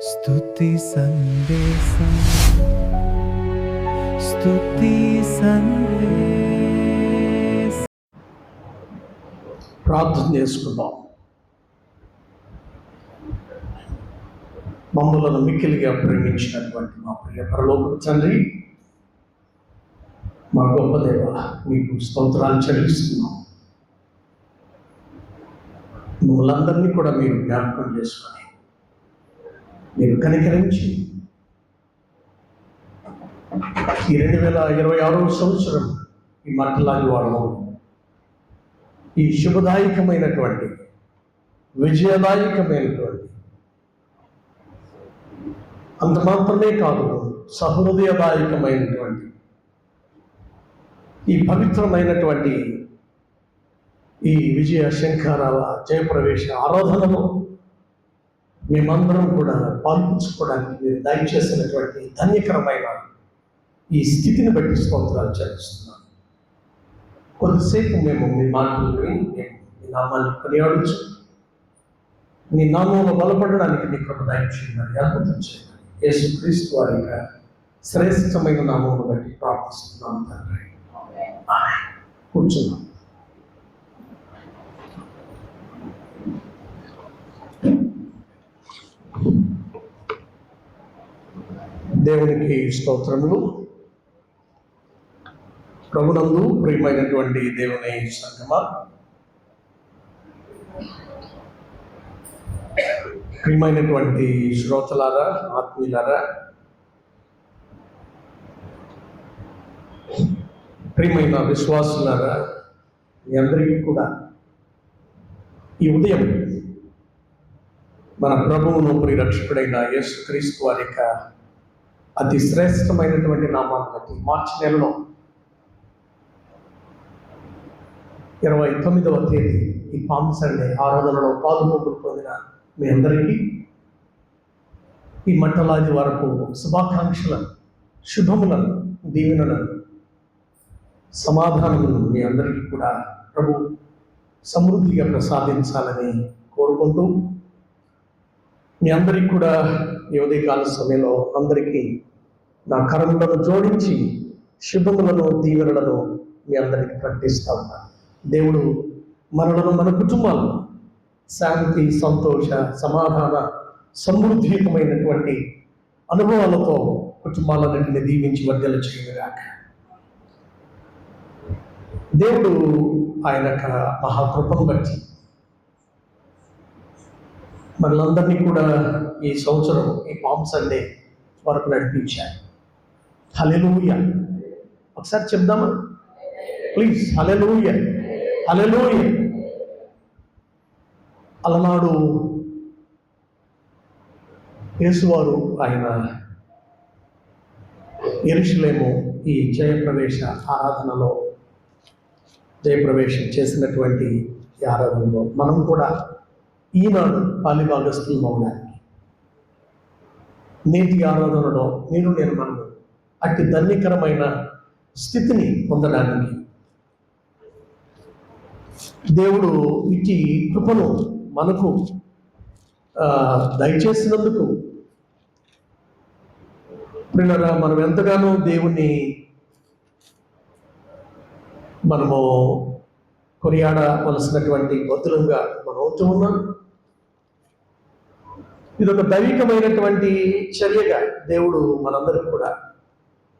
స్తుతి సందేశం స్తుతి సందేశం. ప్రార్థన చేసుకుందాం. మమ్మలను మిక్కిలిగా ప్రేమించినటువంటి మా ప్రియ పరలోకపు తండ్రి, మా గొప్ప దేవ, మీకు స్తోత్రాలు చెల్లిస్తున్నాం. మమ్మల్ందరినీ కూడా మీరు జ్ఞాపకం చేసుకొని మీరు కనికరించి ఈ 2026వ సంవత్సరం ఈ మట్టలాగి వాళ్ళం ఈ శుభదాయకమైనటువంటి విజయదాయకమైనటువంటి, అంత మాత్రమే కాదు సహృదయదాయకమైనటువంటి ఈ పవిత్రమైనటువంటి ఈ విజయ శంఖారావ జయప్రవేశ ఆరాధనలో మేమందరం కూడా పాల్పంచుకోవడానికి మీరు దయచేసినటువంటి ధన్యకరమైన ఈ స్థితిని బట్టి స్తోత్రాలు చెల్లిస్తున్నాను. కొద్దిసేపు మేము మీ మాటలు విని మీ నామాన్ని కొనియాడచ్చు, మీ నామంలో బలపడడానికి మీ కృప దయచేయమని అద్భుతం చేయాలి. యేసుక్రీస్తు వారి యొక్క శ్రేష్టమైన నామమును బట్టి ప్రార్థిస్తున్నాను తండ్రి. కూర్చున్నాం. దేవునికి స్తోత్రములు. ప్రభునందు ప్రియమైనటువంటి దేవుని సంగమా, ప్రియమైనటువంటి శ్రోతలారా, ఆత్మీయులారా, ప్రియమైన విశ్వాసులారా, మీ అందరికీ కూడా ఈ ఉదయం మన ప్రభువును ప్రియరక్షకుడైన యేసుక్రీస్తు వారి యొక్క అతి శ్రేష్టమైనటువంటి నామాన్ని బట్టి మార్చి నెలలో 29వ తేదీ ఈ పామ్ సండే ఆరాధనలో పాల్గొనకు పొందిన మీ అందరికీ ఈ మట్టలాది వరకు శుభాకాంక్షలను, శుభములను, దీవెనలను, సమాధానములను మీ అందరికీ కూడా ప్రభు సమృద్ధిగా ప్రసాదించాలని కోరుకుంటూ, మీ అందరికీ కూడా ఈ ఉదయకాల సమయంలో అందరికీ నా కరములను జోడించి శుభములను, దీవెనలను మీ అందరికీ ప్రకటిస్తా ఉన్నాను. దేవుడు మనలను, మన కుటుంబాలను శాంతి, సంతోష, సమాధాన, సమృద్ధియుతమైనటువంటి అనుభవాలతో కుటుంబాలన్నింటినీ దీవించి వర్ధల చేయగాక. దేవుడు ఆయన యొక్క మహాకృపను బట్టి మనలందరినీ కూడా ఈ సంవత్సరం ఈ పామ్ సండే వరకు నడిపించారు. హల్లెలూయా. ఒకసారి చెప్దామా ప్లీజ్? హల్లెలూయా, హల్లెలూయా. అలనాడు యేసువారు ఆయన యెరూషలేము ఈ జయప్రవేశ ఆరాధనలో జయప్రవేశం చేసినటువంటి ఈ ఆరాధనలో మనం కూడా ఈనాడు పాలిభాగస్తులు అవడానికి, నేటి ఆరాధనలో నేను మనము అతి ధన్యకరమైన స్థితిని పొందడానికి దేవుడు ఇట్టి కృపను మనకు దయచేసినందుకు ప్రియులారా, మనం ఎంతగానో దేవుణ్ణి మనము కొనియాడవలసినటువంటి బద్దులంగా మనం అవుతూ ఉన్నాం. ఇదొక దైవికమైనటువంటి చర్యగా దేవుడు మనందరికీ కూడా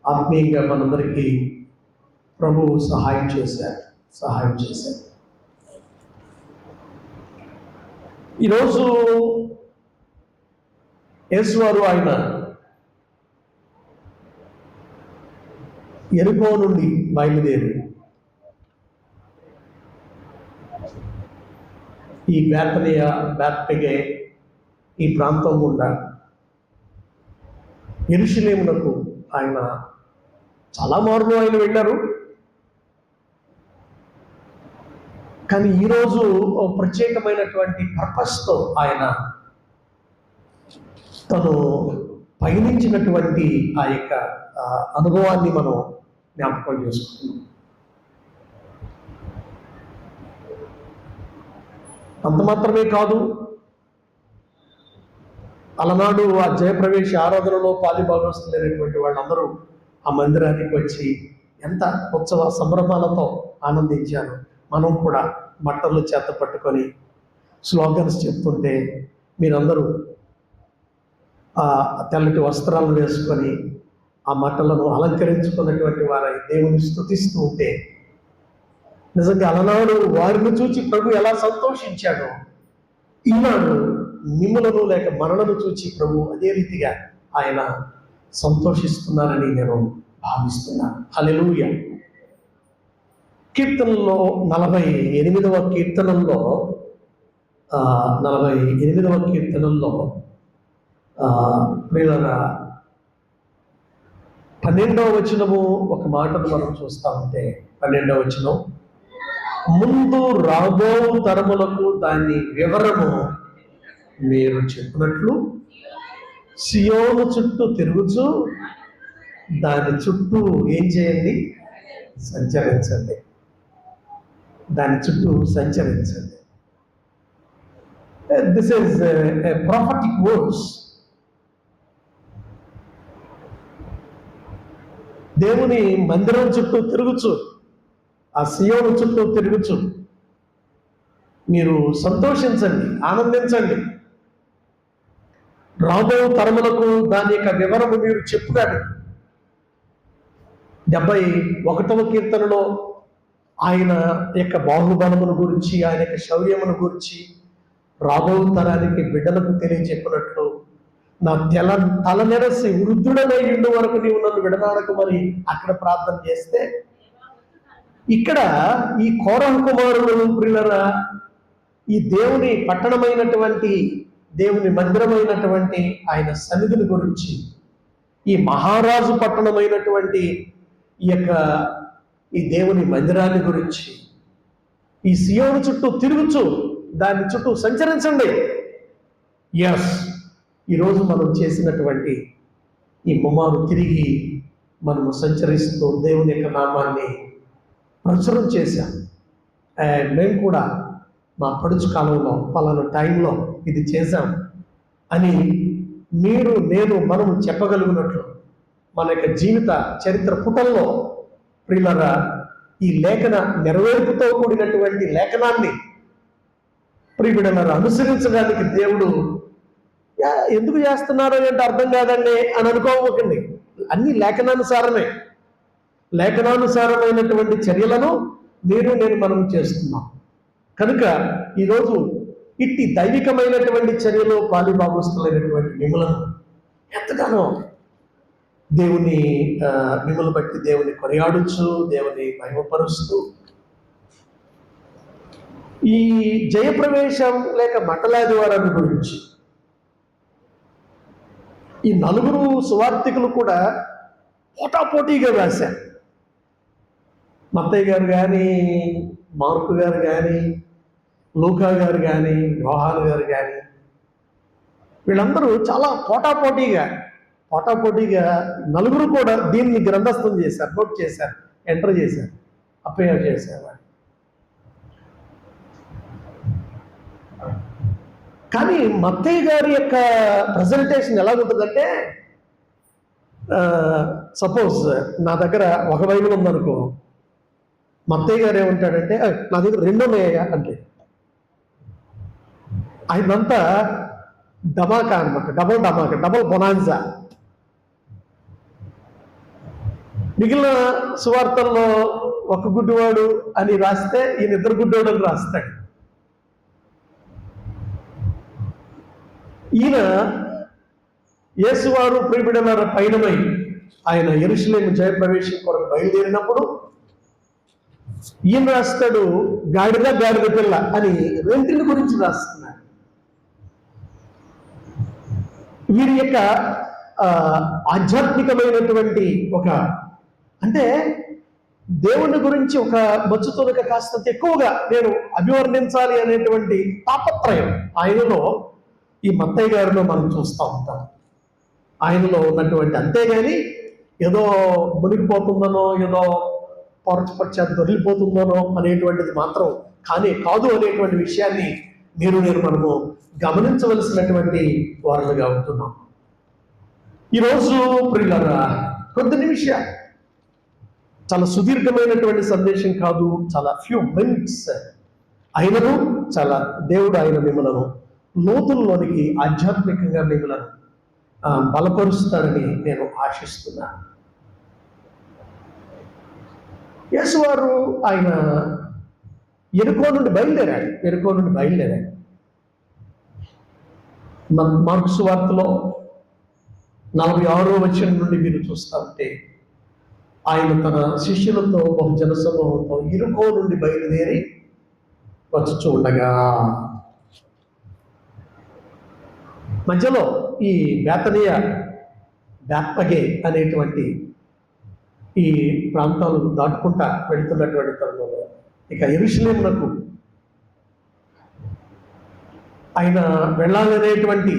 ఆత్మీయంగా మనందరికీ ప్రభువు సహాయం చేశారు. ఈరోజు యేసువారు ఆయన యెరికో నుండి బయలుదేరి ఈ బేత్పగే ఈ ప్రాంతం గుండా యెరూషలేమునకు ఆయన చాలా మార్లు ఆయన వెళ్ళారు. కానీ ఈరోజు ప్రత్యేకమైనటువంటి పర్పస్తో ఆయన తను పయనించినటువంటి ఆ యొక్క అనుభవాన్ని మనం జ్ఞాపకం చేసుకుంటున్నాం. అంత మాత్రమే కాదు, అలనాడు ఆ జయప్రవేశ ఆరాధనలో పాలిభాగస్తులైనటువంటి వాళ్ళందరూ ఆ మందిరానికి వచ్చి ఎంత ఉత్సవ సంభ్రమాలతో ఆనందించారు. మనం కూడా బట్టలు చేత పట్టుకొని స్లోగన్స్ చెప్తుంటే మీరందరూ ఆ తెల్లటి వస్త్రాలను వేసుకొని ఆ మట్టలను అలంకరించుకున్నటువంటి వారై దేవుని స్తుతిస్తూ ఉంటే నిజంగా అలనాడు వారిని చూచి ప్రభు ఎలా సంతోషించాడో ఈనాడు మిమ్ములను లేక మనలను చూచి ప్రభు అదే రీతిగా ఆయన సంతోషిస్తున్నారని నేను భావిస్తున్నాను. హల్లెలూయా. కీర్తనలో 48వ కీర్తనలో 48వ కీర్తనలో ప్రియులారా 12వ వచనము ఒక మాటను మనం చూస్తా ఉంటే 12వ వచనం, ముందు రాబో తరములకు దాని వివరము మీరు చెప్పినట్లు సియోను చుట్టూ తిరుగుచు దాని చుట్టూ ఏం చేయండి? సంచరించండి. దాని చుట్టూ సంచరించండి. This is prophetic words. దేవుని మందిరం చుట్టూ తిరుగుచు, ఆ సియోను చుట్టూ తిరుగుచు మీరు సంతోషించండి, ఆనందించండి. రాబో తరములకు దాని యొక్క వివరము మీరు చెప్పాడు. 71వ కీర్తనలో ఆయన యొక్క బాహుబలమును గురించి, ఆయన యొక్క శౌర్యమును గురించి రాబో తరానికి బిడ్డలకు తెలియజెప్పినట్లు, నా తల నెరసి వృద్ధుడనై ఉండు వరకు నీవు నన్ను విడనాడకు మరి అక్కడ ప్రార్థన చేస్తే, ఇక్కడ ఈ కోరహ కుమారులు ప్రియులరా ఈ దేవుని పట్టణమైనటువంటి దేవుని మందిరమైనటువంటి ఆయన సన్నిధిని గురించి, ఈ మహారాజు పట్టణమైనటువంటి ఈ దేవుని మందిరాన్ని గురించి, ఈ సియోను చుట్టూ తిరుగుచు దాని చుట్టూ సంచరించండి. ఎస్, ఈరోజు మనం చేసినటువంటి ఈ ముమ్మారు తిరిగి మనము సంచరిస్తూ దేవుని యొక్క నామాన్ని ప్రచురం చేశాం. మేము కూడా మా పడుచు కాలంలో పలానా టైంలో ఇది చేశాం అని మీరు నేను మనము చెప్పగలిగినట్లు మన యొక్క జీవిత చరిత్ర పుటల్లో ప్రియులారా ఈ లేఖన నెరవేర్పుతో కూడినటువంటి లేఖనాన్ని ప్రియులారా అనుసరించడానికి దేవుడు ఎందుకు చేస్తున్నారు అంటే అర్థం కాదండి అని అనుకోవకండి. అన్ని లేఖనానుసారమే, లేఖనానుసారమైనటువంటి చర్యలను మీరు నేను మనం చేస్తున్నాం కనుక ఈరోజు ఇట్టి దైవికమైనటువంటి చర్యలో పాలిభాగస్తులైనటువంటి మిమ్మలను ఎంతగానో దేవుని మిమ్మల్ని బట్టి దేవుని కొనియాడుచు, దేవుని మహిమపరుస్తూ ఈ జయప్రవేశం లేక మట్టలాదివారాన్ని గురించి ఈ 4 సువార్థికులు కూడా పోటాపోటీగా రాశారు. మత్తయి గారు కానీ, మార్కు గారు కానీ, లూకా గారు కానీ, యోహాను గారు కానీ వీళ్ళందరూ చాలా పోటాపోటీగా 4 కూడా దీన్ని గ్రంథస్థం చేశారు, నోట్ చేశారు, ఎంటర్ చేశారు, అప్పయ్య చేశారు. కానీ మత్తయి గారి యొక్క ప్రజెంటేషన్ ఎలా ఉంటుందంటే, సపోజ్ నా దగ్గర ఒక బైబిల్ ఉందనుకో, మత్తయి గారు ఏమంటాడంటే నా దగ్గర 2 ఉన్నాయా అంటే ఆయనంతా ధమాకా అనమాట, డబుల్ బొనాన్జా. మిగిలిన సువార్తల్లో ఒక గుడ్డివాడు అని రాస్తే ఈయన 2 గుడ్డివాడు అని రాస్తాడు. ఈయన యేసువారు ప్రియబిడలారా పయనమై ఆయన యెరూషలేము జయప్రవేశం కొరకు బయలుదేరినప్పుడు ఈయన రాస్తాడు గాడిద పిల్ల అని 2 గురించి రాస్తున్నాడు. వీరి యొక్క ఆధ్యాత్మికమైనటువంటి ఒక అంటే దేవుని గురించి ఒక మచ్చుతోనక కాస్తంత ఎక్కువగా నేను అభివర్ణించాలి అనేటువంటి తాపత్రయం ఆయనలో, ఈ మత్తయి గారిలో మనం చూస్తూ ఉంటాం. ఆయనలో ఉన్నటువంటి, అంతేగాని ఏదో మునిగిపోతుందనో ఏదో పొరచపరిచేది దొరికిపోతుందనో అనేటువంటిది మాత్రం కాదు అనేటువంటి విషయాన్ని నేను మనము గమనించవలసినటువంటి వారులుగా ఉంటున్నాం. ఈరోజు ప్రియులారా, కొద్ది నిమిషాలు, చాలా సుదీర్ఘమైనటువంటి సందేశం కాదు, చాలా ఫ్యూ మినిట్స్ అయినను చాలా దేవుడు ఆయన మిమ్మలను లోతుల్లోనికి ఆధ్యాత్మికంగా మిమ్మలను బలపరుస్తారని నేను ఆశిస్తున్నాను. యేసువారు ఆయన ఎరుకో నుండి బయలుదేరాడు. మార్కు సువార్తలో 46వ వచనం నుండి మీరు చూస్తా ఉంటే ఆయన తన శిష్యులతో బహుజన సమూహంతో ఎరుకో నుండి బయలుదేరి వచ్చుచూ ఉండగా మధ్యలో ఈ బేత్పగే అనేటువంటి ఈ ప్రాంతాలు దాటుకుంటా వెళుతున్నటువంటి తరుణంలో ఇక యెరూషలేమునకు ఆయన వెళ్ళాలనేటువంటి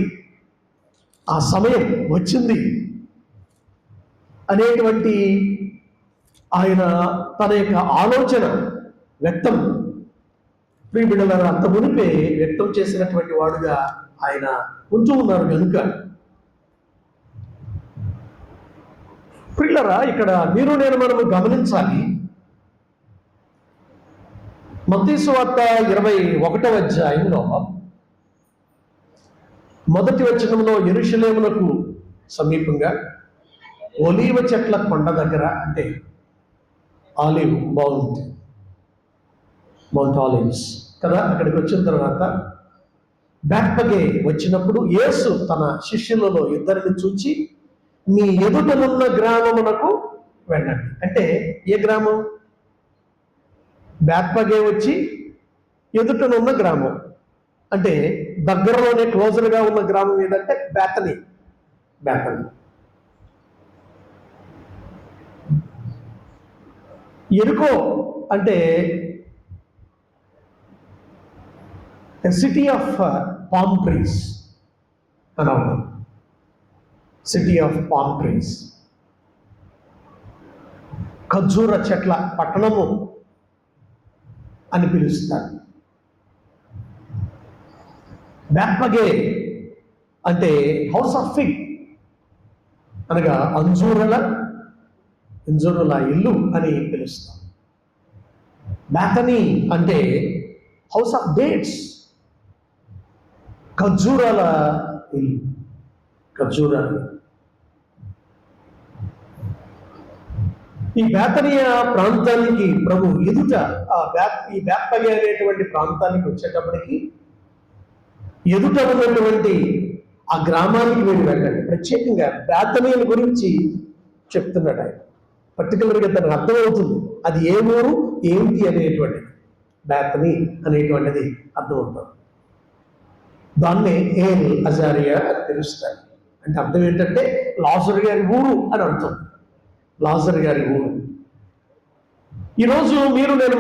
ఆ సమయం వచ్చింది అనేటువంటి ఆయన తన యొక్క ఆలోచన వ్యక్తం ప్రియబిడ్డలారా అంత మునిపే వ్యక్తం చేసినటువంటి వాడుగా ఆయన ఉంటూ ఉన్నారు కనుక ప్రియులారా ఇక్కడ మనము గమనించాలి. మత్తయి సువార్త 21వ అధ్యాయంలో మొదటి వచనంలో యెరూషలేమునకు సమీపంగా ఒలీవ చెట్ల కొండ దగ్గర, అంటే ఆలివ్ మౌంట్ ఆలివ్స్ కదా, అక్కడికి వచ్చిన తర్వాత బేత్పగే వచ్చినప్పుడు యేసు తన శిష్యులలో ఇద్దరిని చూచి మీ ఎదుటనున్న గ్రామమునకు వెళ్ళండి. అంటే ఏ గ్రామం? బేత్పగే వచ్చి ఎదుటనున్న గ్రామం, అంటే దగ్గరలోనే క్లోజర్గా ఉన్న గ్రామం ఏదంటే బేతనీ. ఎరుకో అంటే సిటీ ఆఫ్ పామ్ ట్రీస్ అని అవుతుంది. సిటీ ఆఫ్ పామ్ ట్రీస్, ఖర్జూర చెట్ల పట్టణము అని పిలుస్తారు. బేత్పగే అంటే హౌస్ ఆఫ్ ఫిగ్ అనగా అంజూరుల ఇల్లు అని పిలుస్తాం. బేతనీ అంటే హౌస్ ఆఫ్ డేట్స్, ఖర్జూరాల ఇల్లు. ఈ బేతనీయ ప్రాంతానికి ప్రభు ఎదుట ఈ బేత్పగే అనేటువంటి ప్రాంతానికి వచ్చేటప్పటికి ఎదుట ఉన్నటువంటి ఆ గ్రామానికి మీరు వెళ్ళండి. ప్రత్యేకంగా బేతనీయుల గురించి చెప్తున్నాడు ఆయన. పర్టికులర్గా తనకు అర్థమవుతుంది అది ఏ ఊరు ఏమిటి అనేటువంటిది. బేతనీ అనేటువంటిది అర్థమవుతుంది. దాన్నే ఏల్ అజారియా అని పిలుస్తారు. అంటే అర్థం ఏంటంటే లాజరు గారి ఊరు అని అర్థం. లాజరు గారి ఊరు. ఈరోజు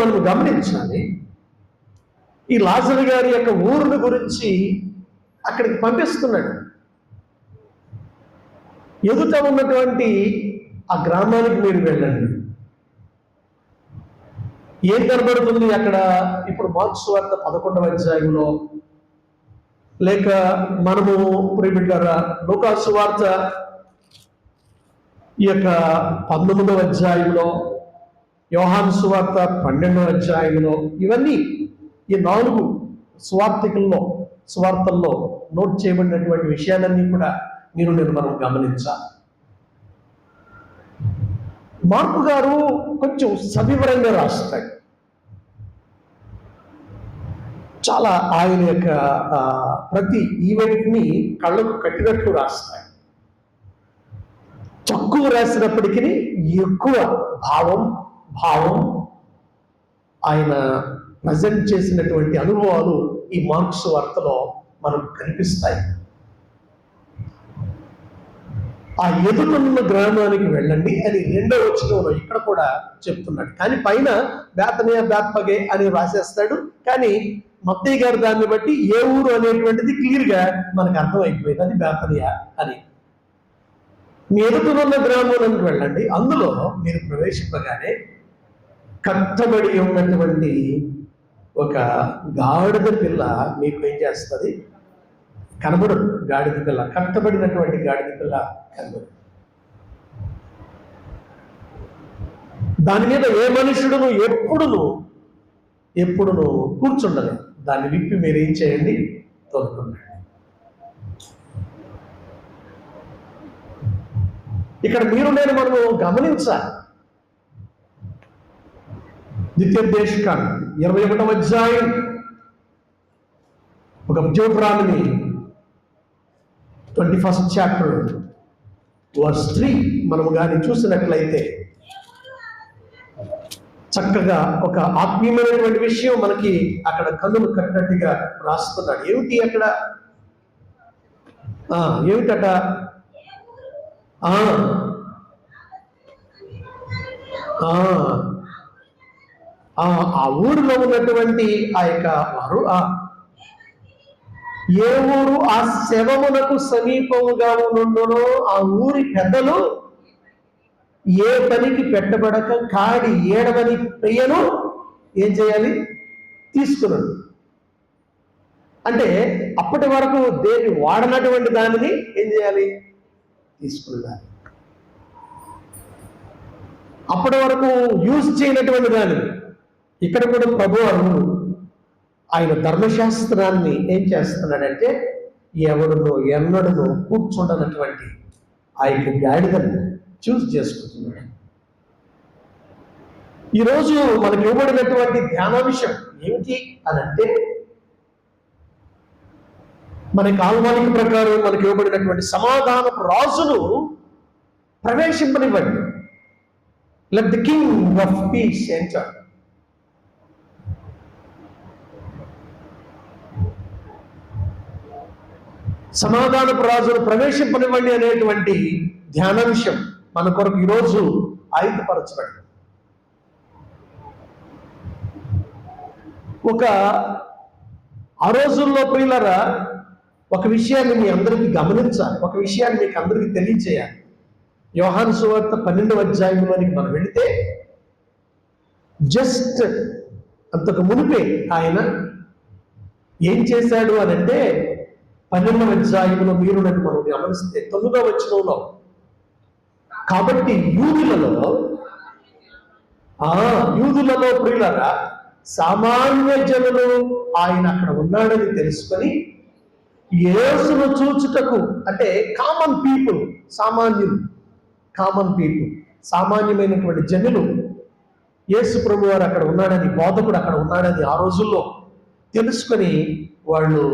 మనము గమనించాలి. ఈ లాజరు గారి యొక్క ఊరుని గురించి అక్కడికి పంపిస్తున్నాడు. ఎదుట ఉన్నటువంటి ఆ గ్రామానికి మీరు వెళ్ళండి. ఏం కనబడుతుంది అక్కడ? ఇప్పుడు మార్కు సువార్త 11వ అధ్యాయంలో, లేక మనము ప్రియబిడ్డలారా లూకా సువార్త ఈ యొక్క 19వ అధ్యాయంలో, యోహాను సువార్త 12వ అధ్యాయంలో, ఇవన్నీ ఈ 4 సువార్తల్లో నోట్ చేయబడినటువంటి విషయాలన్నీ కూడా మనం గమనించాలి. మార్కు గారు కొంచెం సవివరంగా రాస్తాడు. చాలా ఆయన యొక్క ప్రతి ఈవెంట్ని కళ్ళకు కట్టినట్లు రాస్తాడు. తక్కువ రాసినప్పటికీ ఎక్కువ భావం ఆయన ప్రజెంట్ చేసినటువంటి అనుభవాలు ఈ మార్క్స్ వార్తలో మనకు కనిపిస్తాయి. ఆ ఎదురున్న గ్రామానికి వెళ్ళండి అని 2వ వచనంలో ఇక్కడ కూడా చెప్తున్నాడు. కానీ పైన బేత్పగే అని రాసేస్తాడు. కానీ మత్తయి గారు దాన్ని బట్టి ఏ ఊరు అనేటువంటిది క్లియర్గా మనకు అర్థమైపోయింది. అది బేతనియా అని. మీ ఎదురున్న గ్రామానికి వెళ్ళండి. అందులో మీరు ప్రవేశింపగానే కట్టబడి ఉన్నటువంటి ఒక గాడిద పిల్ల మీకు ఏం చేస్తుంది? కనబడదు. గాడిద పిల్ల, కట్టబడినటువంటి గాడిద పిల్ల కనబడదు. దాని మీద ఏ మనుషుడును ఎప్పుడును కూర్చుండలేదు. దాన్ని విప్పి మీరు ఏం చేయండి, తోలుకున్నాడు. ఇక్కడ నేను మనము గమనించాలి. ద్వితీయోపదేశకాండం 21వ అధ్యాయం ఒక జ్యోతిరామిని 21st చాప్టర్ వర్స్ 3 మనము కానీ చూసినట్లయితే చక్కగా ఒక ఆత్మీయమైనటువంటి విషయం మనకి అక్కడ కన్నులు కట్టినట్టుగా రాస్తున్నాడు. ఏమిటి అక్కడ? ఏమిటట? ఆ ఊరిలో ఉన్నటువంటి ఆ యొక్క వారు ఏ ఊరు ఆ శవమునకు సమీపముగా ఉండునో ఆ ఊరి పెద్దలు ఏ పనికి పెట్టబడక కాడి ఏడవని ప్రియను ఏం చేయాలి, తీసుకున్నాడు. అంటే అప్పటి వరకు దేని వాడనటువంటి దానిని ఏం చేయాలి, తీసుకున్నాడు. అప్పటి వరకు యూజ్ చేయనటువంటి దానిని ఇక్కడ కూడా ప్రభు ఆయన ధర్మశాస్త్రాన్ని ఏం చేస్తున్నాడంటే ఎవడును ఎన్నడను కూర్చుండనటువంటి ఆ యొక్క గాడిదను చూస్ చేసుకుంటున్నాడు. ఈరోజు మనకి ఇవ్వబడినటువంటి ధ్యానాంశం ఏమిటి అని అంటే, మన కాల్వానికి ప్రకారం మనకి ఇవ్వబడినటువంటి సమాధానపు రాజును ప్రవేశింపనివ్వండి. Let the king of peace enter. సమాధానపు రాజును ప్రవేశింపనివ్వండి అనేటువంటి ధ్యానాంశం మన కొరకు ఈరోజు ఆయుధపరచబడి ఆ రోజుల్లో ప్రియులారా ఒక విషయాన్ని మీ అందరికీ గమనించాలి, ఒక విషయాన్ని మీకు అందరికీ తెలియచేయాలి. యోహాను సువార్త 12వ అధ్యాయంలోనికి మనం వెళితే జస్ట్ అంతకు మునిపే ఆయన ఏం చేశాడు అని అంటే 12వ అధ్యాయంలో మీరు నన్ను మనం గమనిస్తే 9వ వచనంలో, కాబట్టి యూదులలో ప్రియులారా సామాన్య జనులు ఆయన అక్కడ ఉన్నాడని తెలుసుకొని యేసును చూచుటకు, అంటే కామన్ పీపుల్, సామాన్యమైనటువంటి జనులు యేసు ప్రభు వారు అక్కడ ఉన్నాడని, బోధకుడు అక్కడ ఉన్నాడని ఆ రోజుల్లో తెలుసుకొని వాళ్ళు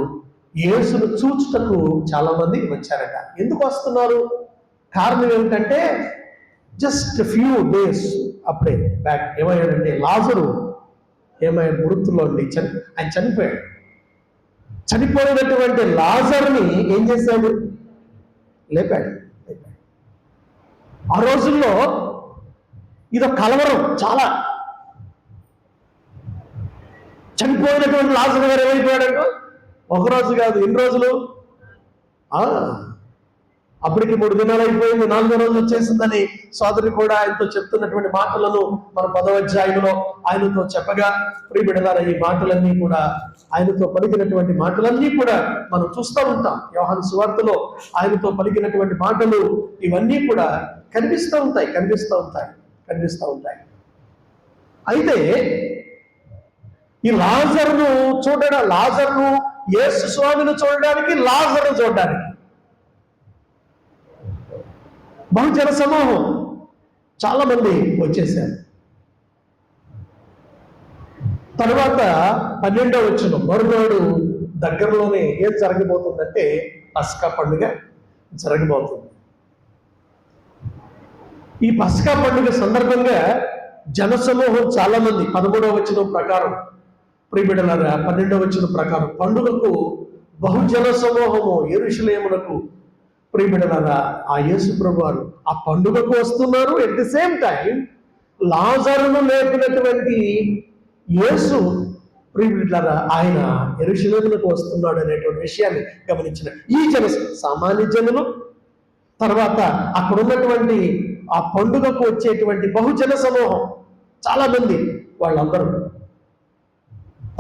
యేసును చూచుటకు చాలా మంది వచ్చారట. ఎందుకు వస్తున్నారు? కారణం ఏమిటంటే జస్ట్ ఫ్యూ డేస్ అప్పుడే బ్యాక్ ఏమయ్యాడంటే లాజరు ఏమయ్యాడు, మృతుల్లో ఆయన చనిపోయాడు. చనిపోయినటువంటి లాజర్ని ఏం చేశాడు, లేపాడు. ఆ రోజుల్లో ఇదో కలవరం చాలా. చనిపోయినటువంటి లాజరు గారు ఏమైపోయాడంటో ఒకరోజు కాదు, ఎన్ని రోజులు, అప్పటికి 3 దినాలు అయిపోయింది, 4వ రోజు వచ్చేసిందని సోదరి కూడా ఆయనతో చెప్తున్నటువంటి మాటలను మన 10వ అధ్యాయంలో ఆయనతో చెప్పగా, ప్రియబిడ్డలారా ఈ మాటలన్నీ కూడా ఆయనతో పలికినటువంటి మాటలన్నీ కూడా మనం చూస్తూ ఉంటాం. యోహాను సువార్తలో ఆయనతో పలికినటువంటి మాటలు ఇవన్నీ కూడా కనిపిస్తూ ఉంటాయి. అయితే ఈ లాజరును యేసు స్వామిని చూడడానికి, లాజరును చూడడానికి బహుజన సమూహం చాలా మంది వచ్చేసారు. తరువాత 12వ వచనం, మరునాడు దగ్గరలోనే ఏం జరగబోతుందంటే పస్కా పండుగ జరగబోతుంది. ఈ పస్కా పండుగ సందర్భంగా జనసమూహం చాలా మంది 13వ వచనం ప్రకారం, ప్రియబిడ్డలారా 12వ వచనం ప్రకారం పండుగకు బహుజన సమూహము యెరూషలేమునకు, ప్రియబిడ్డలారా ఆ యేసు ప్రభు వారు ఆ పండుగకు వస్తున్నారు. ఎట్ ది సేమ్ టైం లాజరును లేపినటువంటి యేసు, ప్రియబిడ్డలారా ఆయన యెరూషలేమునకు వస్తున్నాడు అనేటువంటి విషయాన్ని గమనించిన ఈ సామాన్య జనులు, తర్వాత అక్కడ ఉన్నటువంటి ఆ పండుగకు వచ్చేటువంటి బహుజన సమూహం చాలా మంది, వాళ్ళందరూ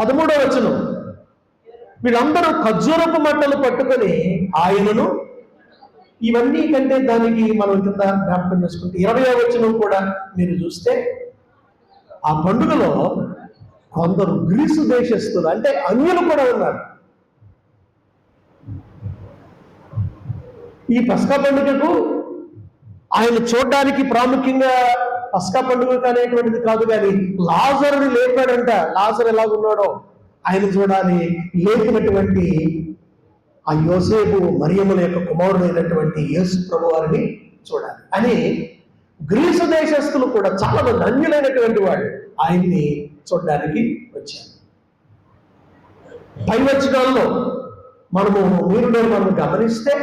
13వ వచనం వీళ్ళందరూ ఖర్జూరపు మట్టలు పట్టుకొని ఆయనను, ఇవన్నీ కంటే దానికి మనం కింద జ్ఞాపకం చేసుకుంటే 20వ వచనం కూడా మీరు చూస్తే ఆ పండుగలో కొందరు గ్రీసు దేశస్తులు అంటే అన్యులు కూడా ఉన్నారు. ఈ పస్కా పండుగకు ఆయన చూడడానికి ప్రాముఖ్యంగా పస్కా పండుగ అనేటువంటిది కాదు, కానీ లాజరుని లేపాడంట. లాజరు ఎలాగున్నాడో ఆయన చూడాలి, లేపినటువంటి ఆ యోసేపు మరియమ్మల యొక్క కుమారుడైనటువంటి యేసు ప్రభు వారిని చూడాలి అని గ్రీసు దేశస్తులు కూడా చాలా మంది అన్యులైనటువంటి వాళ్ళు ఆయన్ని చూడడానికి వచ్చారు. పై వచనాల్లో మనం గమనిస్తే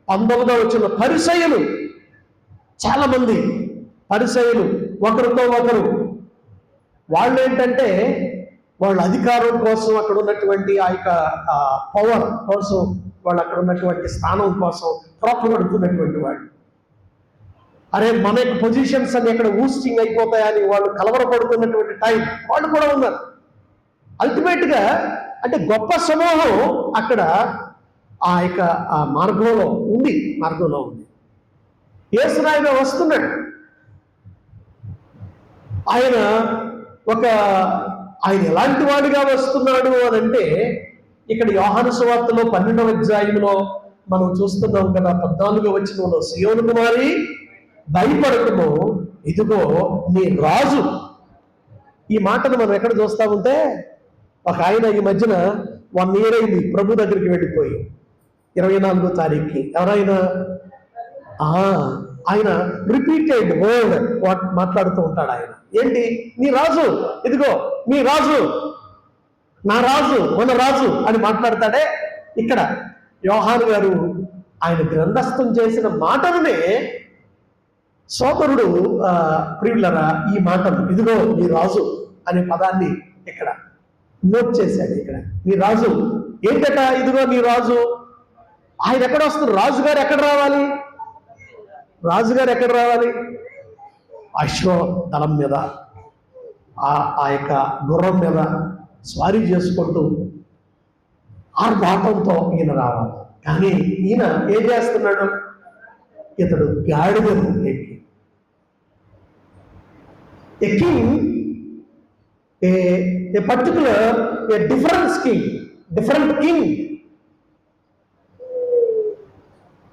19వ వచనంలో పరిసయ్యులు, చాలా మంది పరిసయ్యులు ఒకరితో ఒకరు వాళ్ళు ఏంటంటే వాళ్ళ అధికారం కోసం, అక్కడ ఉన్నటువంటి ఆ యొక్క పవర్ కోసం, వాళ్ళు అక్కడ ఉన్నటువంటి స్థానం కోసం ప్రోత్పడుతున్నటువంటి వాళ్ళు. అరే మన యొక్క పొజిషన్స్ అన్ని ఎక్కడ ఊస్టింగ్ అయిపోతాయని వాళ్ళు కలవరపడుతున్నటువంటి టైం వాళ్ళు కూడా ఉన్నారు. అల్టిమేట్గా అంటే గొప్ప సమూహం అక్కడ ఆ యొక్క మార్గంలో ఉంది. యేసునాయన వస్తున్నాడు. ఆయన ఎలాంటి వాడిగా వస్తున్నాడు అని అంటే ఇక్కడ యోహాను సువార్తలో 12వ అధ్యాయంలో మనం చూస్తున్నాం కదా, 14వ వచనంలో సియోను కుమారి భయపడకుము, ఇదిగో నీ రాజు. ఈ మాటను మనం ఎక్కడ చూస్తా ఉంటే ఒక ఆయన ఈ మధ్యన 1 year అయింది ప్రభు దగ్గరికి వెళ్ళిపోయి 24వ తారీఖుకి. ఎవరైనా ఆయన రిపీటెడ్ వర్డ్ మాట్లాడుతూ ఉంటాడు. ఆయన ఏంటి, నీ రాజు, ఇదిగో నీ రాజు, నా రాజు, మన రాజు అని మాట్లాడతాడే. ఇక్కడ యోహాను గారు ఆయన గ్రంథస్థం చేసిన మాటలనే సోదరుడు ప్రియులరా ఈ మాటలు, ఇదిగో నీ రాజు అనే పదాన్ని ఇక్కడ నోట్ చేశాడు. ఇక్కడ నీ రాజు ఏంటట, ఇదిగో నీ రాజు. ఆయన ఎక్కడ వస్తుంది? రాజుగారు ఎక్కడ రావాలి? అశ్వదళం మీద, ఆ యొక్క గుర్రం మీద స్వారీ చేసుకుంటూ ఆర్భాటంతో ఈయన రావాలి. కానీ ఈయన ఏం చేస్తున్నాడు? ఇతడు గాడిదను ఎక్కి a particular different king,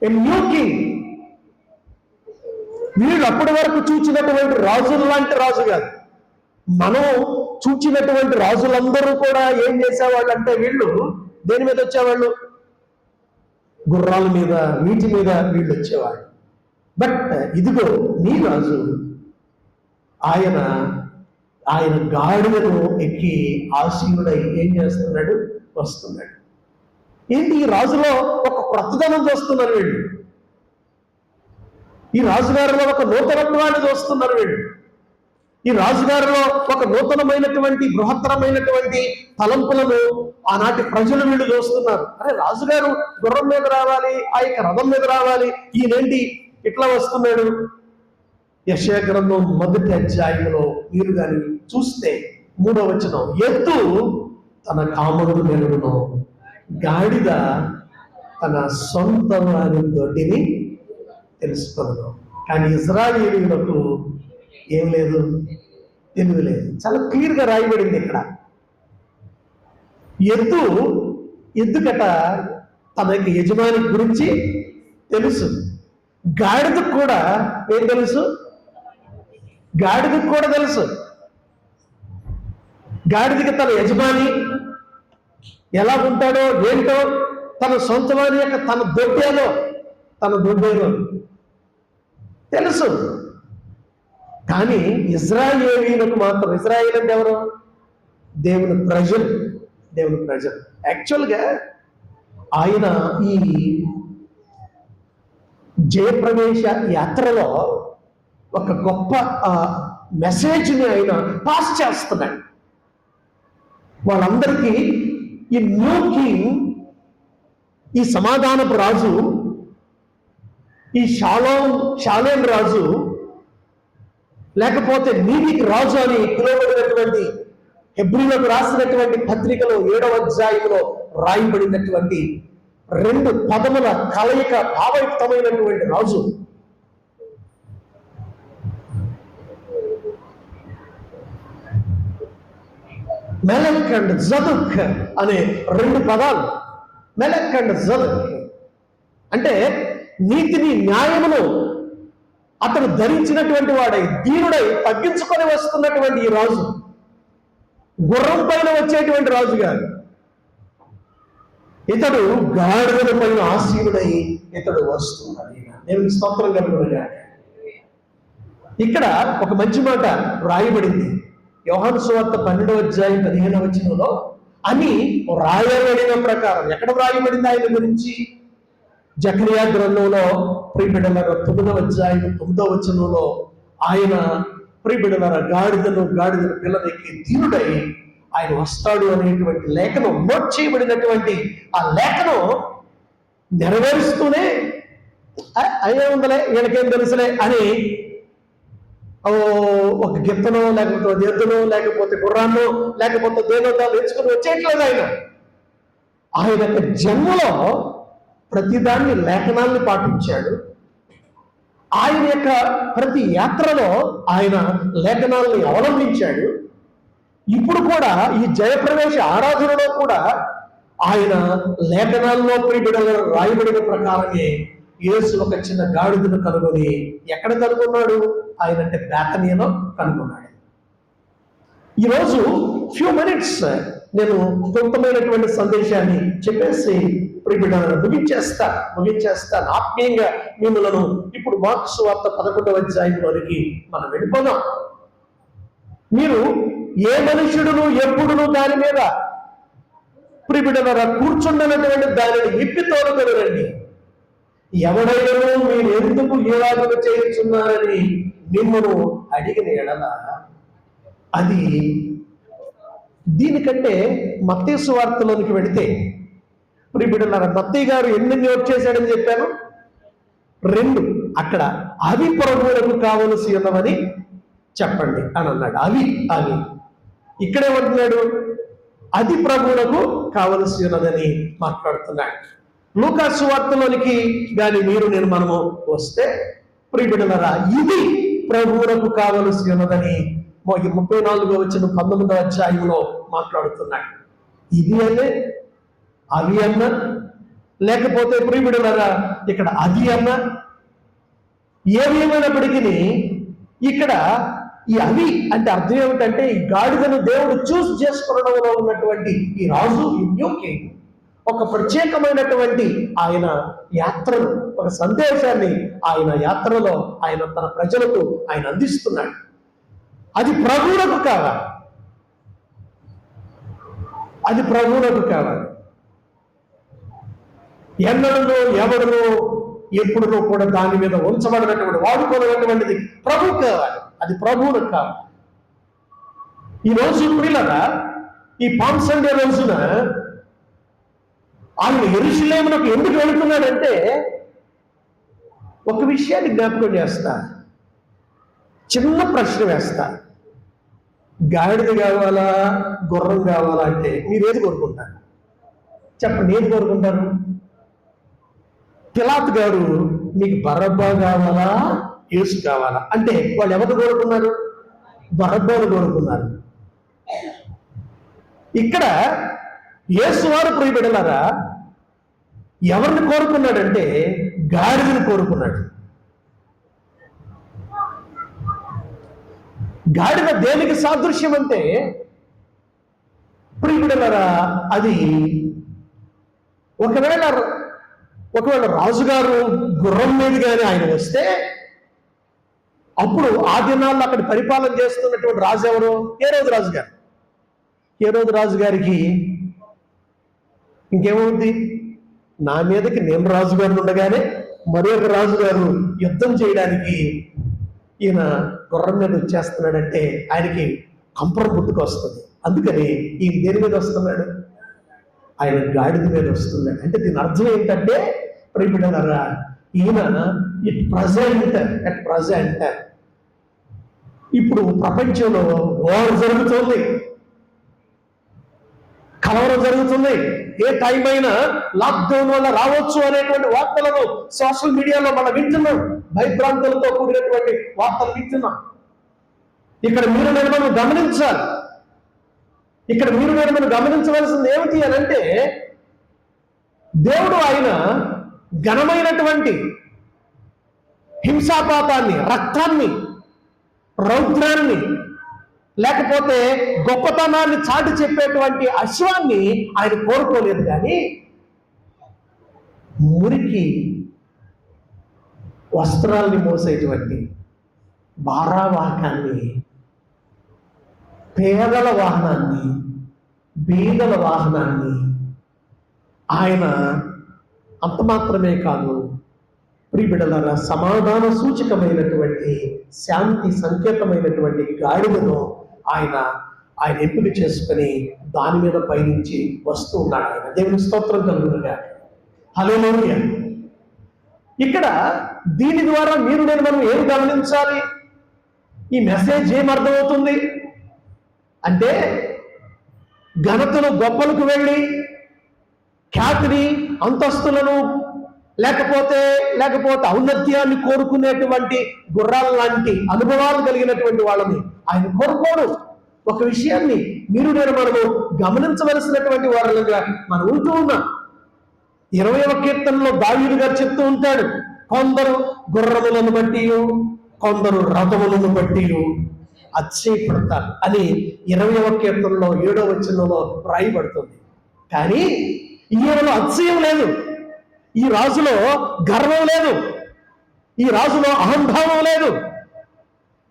a new king. వీళ్ళు అప్పటి వరకు చూచినటువంటి రాజులు లాంటి రాజు కాదు. మనం చూచినటువంటి రాజులందరూ కూడా ఏం చేసేవాళ్ళు అంటే, వీళ్ళు దేని మీద వచ్చేవాళ్ళు? గుర్రాల మీద, వీటి మీద వీళ్ళు వచ్చేవాళ్ళు. బట్ ఇదిగో నీ రాజు, ఆయన గాడిదను ఎక్కి ఆసీనుడై ఏం చేస్తున్నాడు? వస్తున్నాడు. ఏంటి ఈ రాజులో ఒక క్రొత్తదనం చూస్తున్నారు వీళ్ళు. ఈ రాజుగారిలో ఒక నూతనత్వాన్ని చూస్తున్నారు వీళ్ళు. ఈ రాజుగారిలో ఒక నూతనమైనటువంటి బృహత్తరమైనటువంటి తలంపులను ఆనాటి ప్రజలు వీళ్ళు చూస్తున్నారు. అరే రాజుగారు గుర్రం మీద రావాలి, ఆ యొక్క రథం మీద రావాలి, ఈయనేంటి ఇట్లా వస్తున్నాడు? యెషయా గ్రంథం 1వ అధ్యాయంలో మీరు కానీ చూస్తే 3వ వచనం, ఎద్దు తన కామరుడు మెరుగును, గాడిద తన సొంత వారి దొడ్డిని తెలుసుకున్నాను. కానీ ఇశ్రాయేలీయులకు ఏం లేదు, తెలివి లేదు. చాలా క్లియర్గా రాయబడింది ఇక్కడ. ఎద్దుకట తన యొక్క యజమాని గురించి తెలుసు. గాడిదకు కూడా ఏం తెలుసు? గాడిదకి తన యజమాని ఎలా ఉంటాడో ఏంటో, తన సొంత వారి యొక్క తన దొడ్డేలో తెలుసు. కానీ ఇశ్రాయేలీయులకు మాత్రం, ఇశ్రాయేల్ అంటే ఎవరు? దేవుని ప్రజలు. యాక్చువల్గా ఆయన ఈ జయప్రవేశ యాత్రలో ఒక గొప్ప మెసేజ్ని ఆయన పాస్ చేస్తున్నాడు వాళ్ళందరికీ. ఈ న్యూ కింగ్, ఈ సమాధానపు రాజు, ఈ షాలేం రాజు, లేకపోతే నీతికి రాజు అని పిలువబడినటువంటి హెబ్రీలకు రాసినటువంటి పత్రికలో 7వ అధ్యాయంలో రాయబడినటువంటి రెండు పదముల కలయిక భావయుక్తమైనటువంటి రాజు. మెలక్ అండ్ జదుక్ అనే రెండు పదాలు. మెలక్ అండ్ జదుక్ అంటే నీతిని, న్యాయమును అతను ధరించినటువంటి వాడై, దీనుడై, తగ్గించుకొని వస్తున్నటువంటి ఈ రాజు. గుర్రం పైన వచ్చేటువంటి రాజు గారు ఇతడు, గాడిదల పైన ఆసీనుడై ఇతడు వస్తున్నాడు. దేవుని స్తోత్రం కలుగునుగాక. ఇక్కడ ఒక మంచి మాట రాయబడింది. యోహాను సువార్త 12వ అధ్యాయం 15వ వచనంలో అని రాయబడిన ప్రకారం. ఎక్కడ రాయబడింది ఆయన గురించి? జకరియా గ్రంథంలో ప్రియబిడ్డలార 9వ అధ్యాయం 9వ వచనంలో ఆయన ప్రియబిడ్డలార గాడిదను పిల్లలకి దీనుడై ఆయన వస్తాడు అనేటువంటి లేఖనం నోట్ చేయబడినటువంటి ఆ లేఖనం నెరవేరుస్తూనే అయ్యే ఉందలే, వీళ్ళకేం తెలుసులే అని ఒక గిత్తనో లేకపోతే ఎద్దునో లేకపోతే గుర్రాన్నో లేకపోతే దేనోదాలు ఎంచుకుని వచ్చేయట్లేదు. ఆయన యొక్క జన్మలో ప్రతిదాన్ని లేఖనాల్ని పాటించాడు. ఆయన యొక్క ప్రతి యాత్రలో ఆయన లేఖనాల్ని అవలంబించాడు. ఇప్పుడు కూడా ఈ జయప్రవేశ ఆరాధనలో కూడా ఆయన లేఖనాల్లో ప్రియబిడ్డలు రాయబడిన ప్రకారమే యేసు ఒక చిన్న గాడిదను కనుగొని ఎక్కడ కనుగొన్నాడు? ఆయన అంటే బేతనీయలో కనుగొన్నాడు. ఈరోజు ఫ్యూ మినిట్స్ నేను క్లుప్తమైనటువంటి సందేశాన్ని చెప్పేసి ప్రియబిడ్డలను ముగించేస్తాను. ఆత్మీయంగా మిమ్మలను ఇప్పుడు మార్కు సువార్త 11వ అధ్యాయంలోనికి మనం వెళ్ళిపోదాం. మీరు ఏ మనుషుడును ఎప్పుడును దాని మీద ప్రియబిడ్డలారా కూర్చుండనటువంటి దానిని విప్పి తోలుకొని రండి. ఎవడైనా మీరు ఎందుకు ఇలాగ చేయుచున్నారని మిమ్మను అడిగిన ఎడల అది దీనికంటే మత్తయి సువార్తలోనికి వెళితే ప్రియబిడ్డలారా మత్తయి గారు ఎన్ని నోట్ చేశాడని చెప్పాను? 2. అక్కడ అవి ప్రభువులకు కావలసి ఉన్నవని చెప్పండి అని అన్నాడు. అవి ఇక్కడేమంటున్నాడు? అది ప్రభువులకు కావలసి ఉన్నదని మాట్లాడుతున్నాడు. లూకా సువార్తలోనికి కానీ నేను మనము వస్తే ప్రియబిడ్డలారా ఇది ప్రభువులకు కావలసి ఉన్నదని 34వ వచనం 19వ అధ్యాయంలో మాట్లాడుతున్నాడు. ఇది అనే అవి అన్నా లేకపోతే ప్రియబిడ్డలారా ఇక్కడ అది అన్నా ఏవి ఏమైనప్పటికీ ఇక్కడ ఈ అవి అంటే అర్థం ఏమిటంటే ఈ గాడిదను దేవుడు చూస్ చేసుకోవడంలో ఉన్నటువంటి ఈ రాజు, ఈ న్యూ కింగ్ ఒక ప్రత్యేకమైనటువంటి ఆయన యాత్రను, ఒక సందేశాన్ని ఆయన యాత్రలో ఆయన తన ప్రజలకు ఆయన అందిస్తున్నాడు. అది ప్రభువులకు కావాలి. అది ప్రభువులకు కావాలి. ఎన్నడూ ఎవడును ఎప్పుడునో కూడా దాని మీద ఉంచబడినటువంటి వాడుకోనటువంటిది ప్రభువు కావాలి. అది ప్రభువులకు కావాలి. ఈ రోజు ప్రియులరా ఈ పామ్ సండే రోజున ఆయన యెరూషలేమునకు ఎందుకు వెళుతున్నాడంటే ఒక విషయాన్ని జ్ఞాపకం చేస్తా, చిన్న ప్రశ్న వేస్తా. గాడిద కావాలా గుర్రం కావాలా అంటే మీరు ఏది కోరుకుంటారు? చెప్పండి, ఏది కోరుకుంటారు? పిలాతు గారు మీకు బరబ్బా కావాలా యేసు కావాలా అంటే వాళ్ళు ఎవరు కోరుకున్నారు? బరబ్బాను కోరుకున్నారు. ఇక్కడ యేసు వారు ప్రియబిడ్డలారా ఎవరిని కోరుకున్నాడంటే గాడిదను కోరుకున్నాడు. గాడిద దేనికి సాదృశ్యం అంటే ప్రియబిడ్డలారా అది ఒకవేళ రాజుగారు గుర్రం మీద కానీ ఆయన వస్తే అప్పుడు ఆ దినాల్లో అక్కడ పరిపాలన చేస్తున్నటువంటి రాజు ఎవరు? హేరోదు రాజు గారు. హేరోదు రాజు గారికి ఇంకేమవుద్ది? నా మీదకి నేను రాజుగారిని ఉండగానే మరొక రాజుగారు యుద్ధం చేయడానికి ఈయన గుర్రం మీద వచ్చేస్తున్నాడంటే ఆయనకి కంపరం పుట్టుకొస్తుంది. అందుకని ఈయన దేని మీద వస్తున్నాడు? ఆయన గాడిద మీద వస్తున్నాడు. అంటే దీని అర్థం ఏంటంటే ప్రియబిడ్డలారా ఈయన ఎట్ ప్రజెంట్ ఇప్పుడు ప్రపంచంలో వార్ జరుగుతుంది, కలవరం జరుగుతుంది. ఏ టైం అయినా లాక్డౌన్ వల్ల రావచ్చు అనేటువంటి వార్తలను సోషల్ మీడియాలో మనం వింటున్నాం. భయభ్రాంతులతో కూడినటువంటి వార్తలు వింటున్నాం. ఇక్కడ మీరు మనం గమనించాలి. ఇక్కడ మీరు మనం గమనించవలసింది ఏమిటి అని అంటే, దేవుడు ఆయన ఘనమైనటువంటి హింసాపాతాన్ని, రక్తాన్ని, రౌద్రాన్ని, లేకపోతే గొప్పతనాన్ని చాటి చెప్పేటువంటి అశ్వాన్ని ఆయన కోరుకోలేదు. కానీ మురికి వస్త్రాల్ని మోసేటువంటి భారావాహకాన్ని, పేదల వాహనాన్ని, బీదల వాహనాన్ని ఆయన అంత మాత్రమే కాదు, ప్రియబిడ్డలారా, సమాధాన సూచకమైనటువంటి, శాంతి సంకేతమైనటువంటి గాడిదను ఆయన ఎంపిక చేసుకుని దాని మీద పయనించి వస్తూ ఉన్నాడు. ఆయన దేవుని స్తోత్రం కలుగునుగా. హల్లెలూయా. ఇక్కడ దీని ద్వారా మీరు మనం ఏం గమనించాలి? ఈ మెసేజ్ ఏం అర్థమవుతుంది అంటే, ఘనతలు గొప్పలకు వెళ్ళి ఖ్యాతిని, అంతస్తులను, లేకపోతే ఔన్నత్యాన్ని కోరుకునేటువంటి గుర్రాల లాంటి అనుభవాలు కలిగినటువంటి వాళ్ళని ఆయన కోరుకోడు. ఒక విషయాన్ని మీరు మనము గమనించవలసినటువంటి వారులుగా మనం ఉంటూ ఉన్నాం. 20వ కీర్తనలో దావీదు గారు చెప్తూ ఉంటాడు, కొందరు గుర్రములను బట్టి, కొందరు రథములను బట్టి అతిశయపడతారు అని 20వ కీర్తనలో 7వ వచనంలో రాయబడుతుంది. కానీ ఈయనలో అతిశయం లేదు, ఈ రాజులో గర్వం లేదు, ఈ రాజులో అహంభావం లేదు,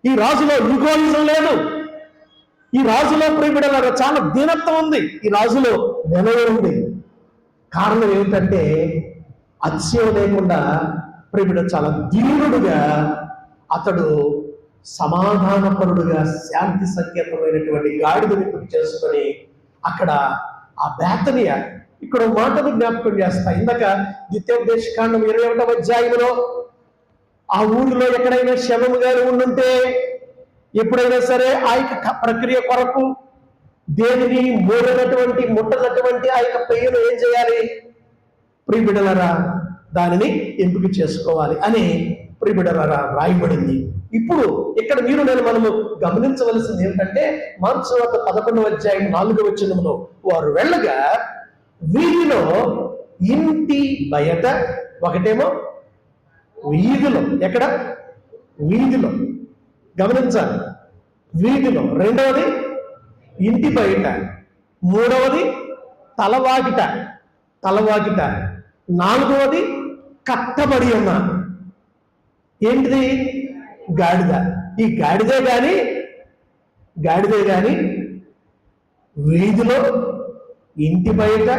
ఈ రాజులో ఈగోయిజం లేదు, ఈ రాజులో ప్రియబిడ్డలారా చాలా దీనత్వం ఉంది, ఈ రాజులో వినయం ఉంది. కారణం ఏమిటంటే, అతిశయం లేకుండా ప్రియబిడ్డ చాలా దీనుడుగా, అతడు సమాధానపరుడుగా, శాంతి సంకేతమైనటువంటి గాడిదని ఎంపిక చేసుకొని అక్కడ ఆ బేతనియా, ఇక్కడ మాటను జ్ఞాపకం చేస్తా. ఇందాక ద్వితీయోపదేశకాండం 21వ అధ్యాయంలో ఆ ఊరిలో ఎక్కడైనా శవము గారు ఉండుంటే, ఎప్పుడైనా సరే ఆ యొక్క ప్రక్రియ కొరకు దేనిని ముట్టనటువంటి ఆ యొక్క పెయ్యను ఏం చేయాలి? ప్రియబిడ్డలారా, దానిని ఎంపిక చేసుకోవాలి అని ప్రియబిడ్డలారా రాయబడింది. ఇప్పుడు ఇక్కడ మనము గమనించవలసింది ఏమిటంటే, మార్కు సువార్త 11వ అధ్యాయం 4వ వచనంలో వారు వెళ్ళగా వీధిలో, ఇంటి బయట, ఒకటేమో వీధిలో, ఎక్కడ? వీధిలో, గమనించాలి, వీధిలో, రెండవది ఇంటి బయట, మూడవది తలవాకిట, నాలుగవది కట్టబడి ఉన్న ఏంటిది? గాడిద. ఈ గాడిదే గాని వీధిలో, ఇంటి బయట,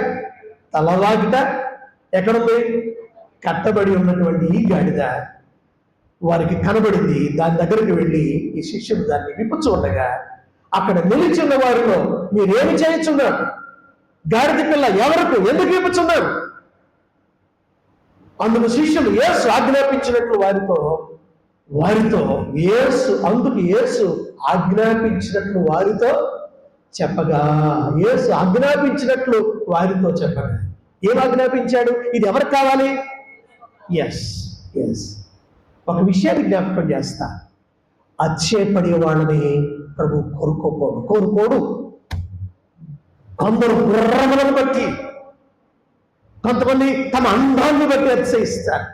తలవాకిట, ఎక్కడుంది? కట్టబడి ఉన్నటువంటి ఈ గాడిద వారికి కనబడింది. దాని దగ్గరికి వెళ్ళి ఈ శిష్యుడు దాన్ని విప్పుచు ఉండగా అక్కడ నిలిచిన వారిలో మీరేమి చేయించున్నారు? గాడిద పిల్ల ఎవరికి, ఎందుకు విప్పుచున్నారు? అందుకు శిష్యులు యేసు ఆజ్ఞాపించినట్లు యేసు ఆజ్ఞాపించినట్లు వారితో చెప్పగా, యేసు ఆజ్ఞాపించినట్లు వారితో చెప్పగా, ఏం ఆజ్ఞాపించాడు? ఇది ఎవరికి కావాలి? ఎస్. ఒక విషయాన్ని జ్ఞాపకం చేస్తా, అతిశయపడే వాళ్ళని ప్రభు కోరుకోడు. కొందరు గుర్రములను బట్టి, కొంతమంది తమ అందాన్ని బట్టి అతిశయిస్తారు,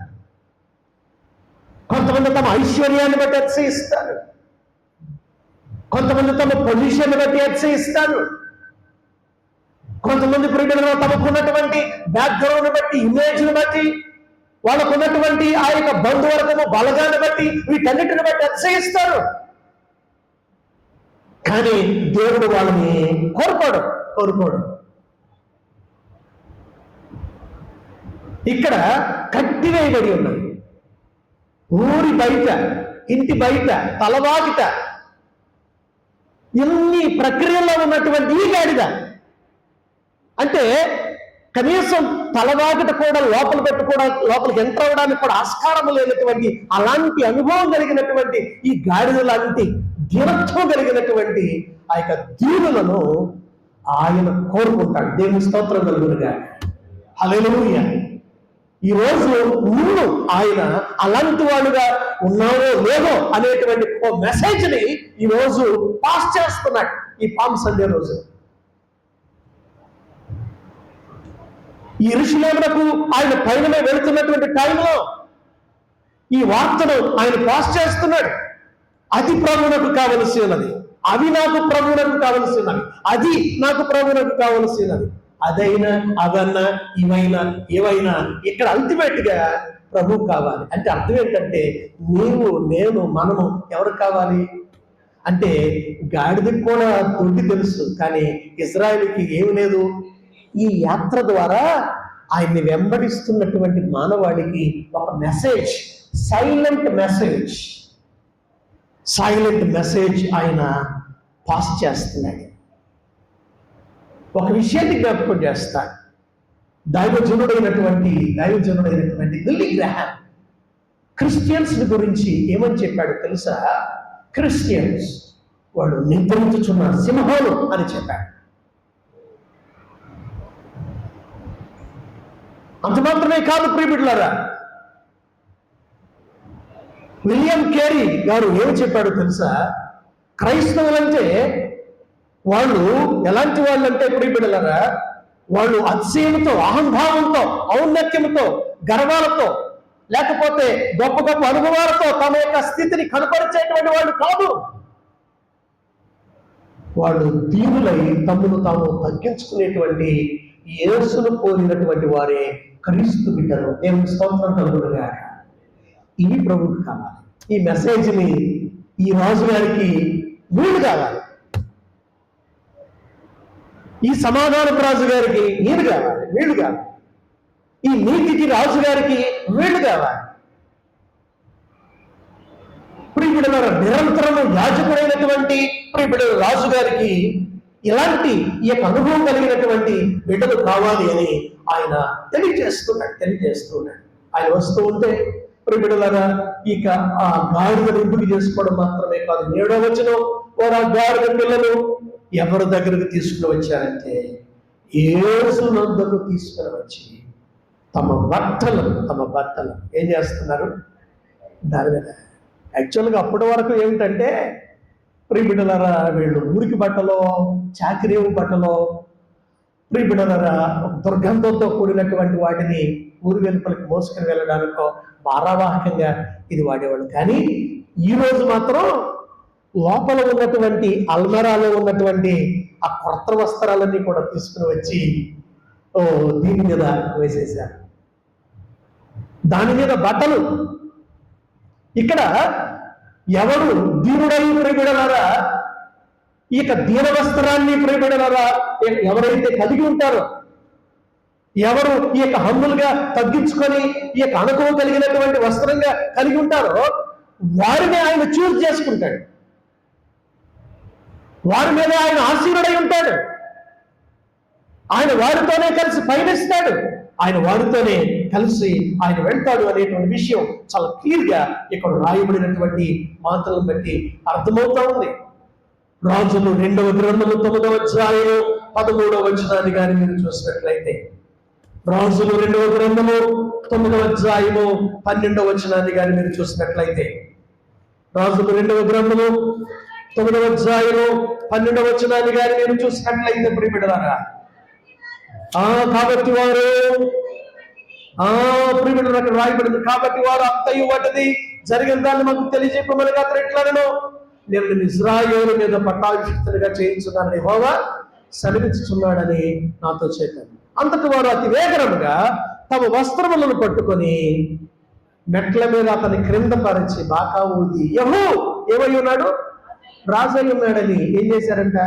కొంతమంది తమ ఐశ్వర్యాన్ని బట్టి అతిశయిస్తారు, కొంతమంది తమ పొజిషన్ బట్టి అతిశయిస్తారు, కొంతమంది ప్రియులలో తమకున్నటువంటి బ్యాక్గ్రౌండ్ బట్టి, ఇమేజ్ని బట్టి, వాళ్ళకున్నటువంటి ఆ యొక్క బంధువర్గము బలగాన్ని బట్టి, వీటన్నిటిని బట్టి అతిశయిస్తారు. కానీ దేవుడు వాళ్ళని కోరుకోడు. ఇక్కడ కట్టివేయబడి ఉన్నది. ఊరి బయట, ఇంటి బయట, తలవాకిట, ఇన్ని ప్రక్రియల్లో ఉన్నటువంటి ఈ గాడిద అంటే కనీసం తలవాకిట కూడా లోపలికి ఎంటర్ అవడానికి కూడా ఆస్కారం లేనటువంటి అలాంటి అనుభవం కలిగినటువంటి ఈ గాడిద లాంటి దీనత్వం కలిగినటువంటి ఆ యొక్క దీనులను ఆయన కోరుకుంటాడు. దేవుని స్తోత్రం కలుగునుగా. హల్లెలూయా. ఈరోజు నిన్ను ఆయన అలాంటి వాడుగా ఉన్నావో లేదో అనేటువంటి ఓ మెసేజ్ ని ఈరోజు పాస్ చేస్తున్నాడు ఈ పామ్ సండే రోజు. ఈ యెరూషలేమునకు ఆయన పైనమే వెళుతున్నటువంటి టైంలో ఈ వార్తను ఆయన పాస్ చేస్తున్నాడు. అది ప్రభువునకు కావలసినది, అవి నాకు ప్రభువునకు కావలసినవి, అది నాకు ప్రభువునకు కావలసినది. అదైనా అవన్నా ఇవైనా ఏవైనా ఇక్కడ అల్టిమేట్ గా ప్రభు కావాలి. అంటే అర్థం ఏంటంటే నీవు నేను మనము ఎవరు కావాలి అంటే గాడిదకి కూడా దొడ్డి తెలుసు, కానీ ఇజ్రాయెల్కి ఏమి లేదు. ఈ యాత్ర ద్వారా ఆయన్ని వెంబడిస్తున్నటువంటి మానవాళికి ఒక మెసేజ్, సైలెంట్ మెసేజ్ ఆయన పాస్ చేస్తున్నాడు. ఒక విషయాన్ని జ్ఞాపకం చేస్తాడు. దైవజనుడైనటువంటి బిల్లీ గ్రాహాం క్రిస్టియన్స్ గురించి ఏమని చెప్పాడు తెలుసా? క్రిస్టియన్స్ వాళ్ళు నిద్రించుచున్న సింహాలు అని చెప్పాడు. అంత మాత్రమే కాదు ప్రియబిడ్డలారా, విలియం కేరీ గారు ఏమి చెప్పాడు తెలుసా? క్రైస్తవులంటే వాళ్ళు ఎలాంటి వాళ్ళు అంటే ప్రియబిడ్డలారా, వాళ్ళు అతిశయంతో, అహంభావంతో, ఔన్నత్యంతో, గర్వాలతో, లేకపోతే గొప్ప గొప్ప అనుభవాలతో తమ యొక్క స్థితిని కనపరిచేటువంటి వాళ్ళు కాదు. వాళ్ళు దీనులై తమను తాము తగ్గించుకునేటువంటి యేసును కోరినటువంటి వారే క్రీస్తు బిడ్డలు. దేవుని స్తోత్రం కలుగునుగా. ఇవి ప్రభువుకు కావాలి. ఈ మెసేజ్ని ఈ రాజు గారికి వీళ్ళు కావాలి, ఈ సమాధానపు రాజు గారికి వీళ్ళు కావాలి, ఈ నీతికి రాజు గారికి వీళ్ళు కావాలి. ప్రియబిడ్డల నిరంతరము యాజకుడైనటువంటి ప్రియబిడ్డల రాజు గారికి ఇలాంటి ఈ యొక్క అనుభవం కలిగినటువంటి బిడ్డలు కావాలి అని ఆయన తెలియజేస్తున్నాడు. ఆయన వస్తూ ఉంటే ప్రియబిడ్డలారా ఇక ఆ గాడిదను ఎంపిక చేసుకోవడం మాత్రమే కాదు, 7వ వచనం, వారు ఆ గాడిద పిల్లలు ఎవరి దగ్గరకు తీసుకుని వచ్చారంటే యేసు వద్దకు తీసుకుని వచ్చి తమ బట్టలు ఏం చేస్తున్నారు దాని మీద. యాక్చువల్గా అప్పటి వరకు ఏమిటంటే ప్రియబిడ్డలారా వీళ్ళు ఊరికి బట్టలో, చాకిరేవు బట్టలో, ప్రియబిడ్డలారా దుర్గంధంతో కూడినటువంటి వాటిని ఊరి వెలుపలికి మోసుకొని వెళ్ళడానికో భారావాహకంగా ఇది వాడేవాళ్ళు. కానీ ఈ రోజు మాత్రం లోపల ఉన్నటువంటి అల్మరాలో ఉన్నటువంటి ఆ కొత్త వస్త్రాలన్నీ కూడా తీసుకుని వచ్చి దీని మీద వేసేశారు. దాని మీద బట్టలు. ఇక్కడ ఎవరు దీనుడై ప్రియబిడ్డలారా ఈ యొక్క దీన వస్త్రాన్ని ప్రియబిడ్డలారా ఎవరైతే కలిగి ఉంటారో, ఎవరు ఈ యొక్క హంబులుగా తగ్గించుకొని ఈ యొక్క అనుభవం కలిగినటువంటి వస్త్రంగా కలిగి ఉంటారో వారిని ఆయన చూస్ చేసుకుంటాడు, వారి మీద ఆయన ఆశీనుడై ఉంటాడు, ఆయన వారితోనే కలిసి పయనిస్తాడు, ఆయన వారితోనే కలిసి ఆయన వెళ్తాడు అనేటువంటి విషయం చాలా క్లియర్గా ఇక్కడ రాయబడినటువంటి మాటలను బట్టి అర్థమవుతా ఉంది. రాజులు 2వ గ్రంథము 9వ అధ్యాయం 13వ వచనాన్ని కానీ మీరు చూసినట్లయితే, రాజులు 2వ గ్రంథము 9వ అధ్యాయము 12వ వచనాన్ని కానీ మీరు చూసినట్లయితే, రాజులు 2వ గ్రంథము 9వ అధ్యాయము 12వ వచనాన్ని కానీ మీరు చూసినట్లయితే ప్రియబిడ్డలారా, కాబట్టి వారు ప్రియబిడ్డలు అక్కడ రాయబడింది, కాబట్టి వారు అంతయు వాటిది జరిగిన దాన్ని మాకు తెలియజేయమని అతను ఎట్లానో నేను ఇశ్రాయేలు మీద పట్టాభిషిక్తునిగా చేయించున్నానని యెహోవా సెలవిస్తున్నాడని నాతో చెప్పాను. అంతటి వారు అతి వేగరముగా తమ వస్త్రములను పట్టుకొని మెట్ల మీద అతని క్రింద పరిచి బాకా ఊది యెహూ ఏమై ఉన్నాడు, రాజై ఉన్నాడని ఏం చేశారంట?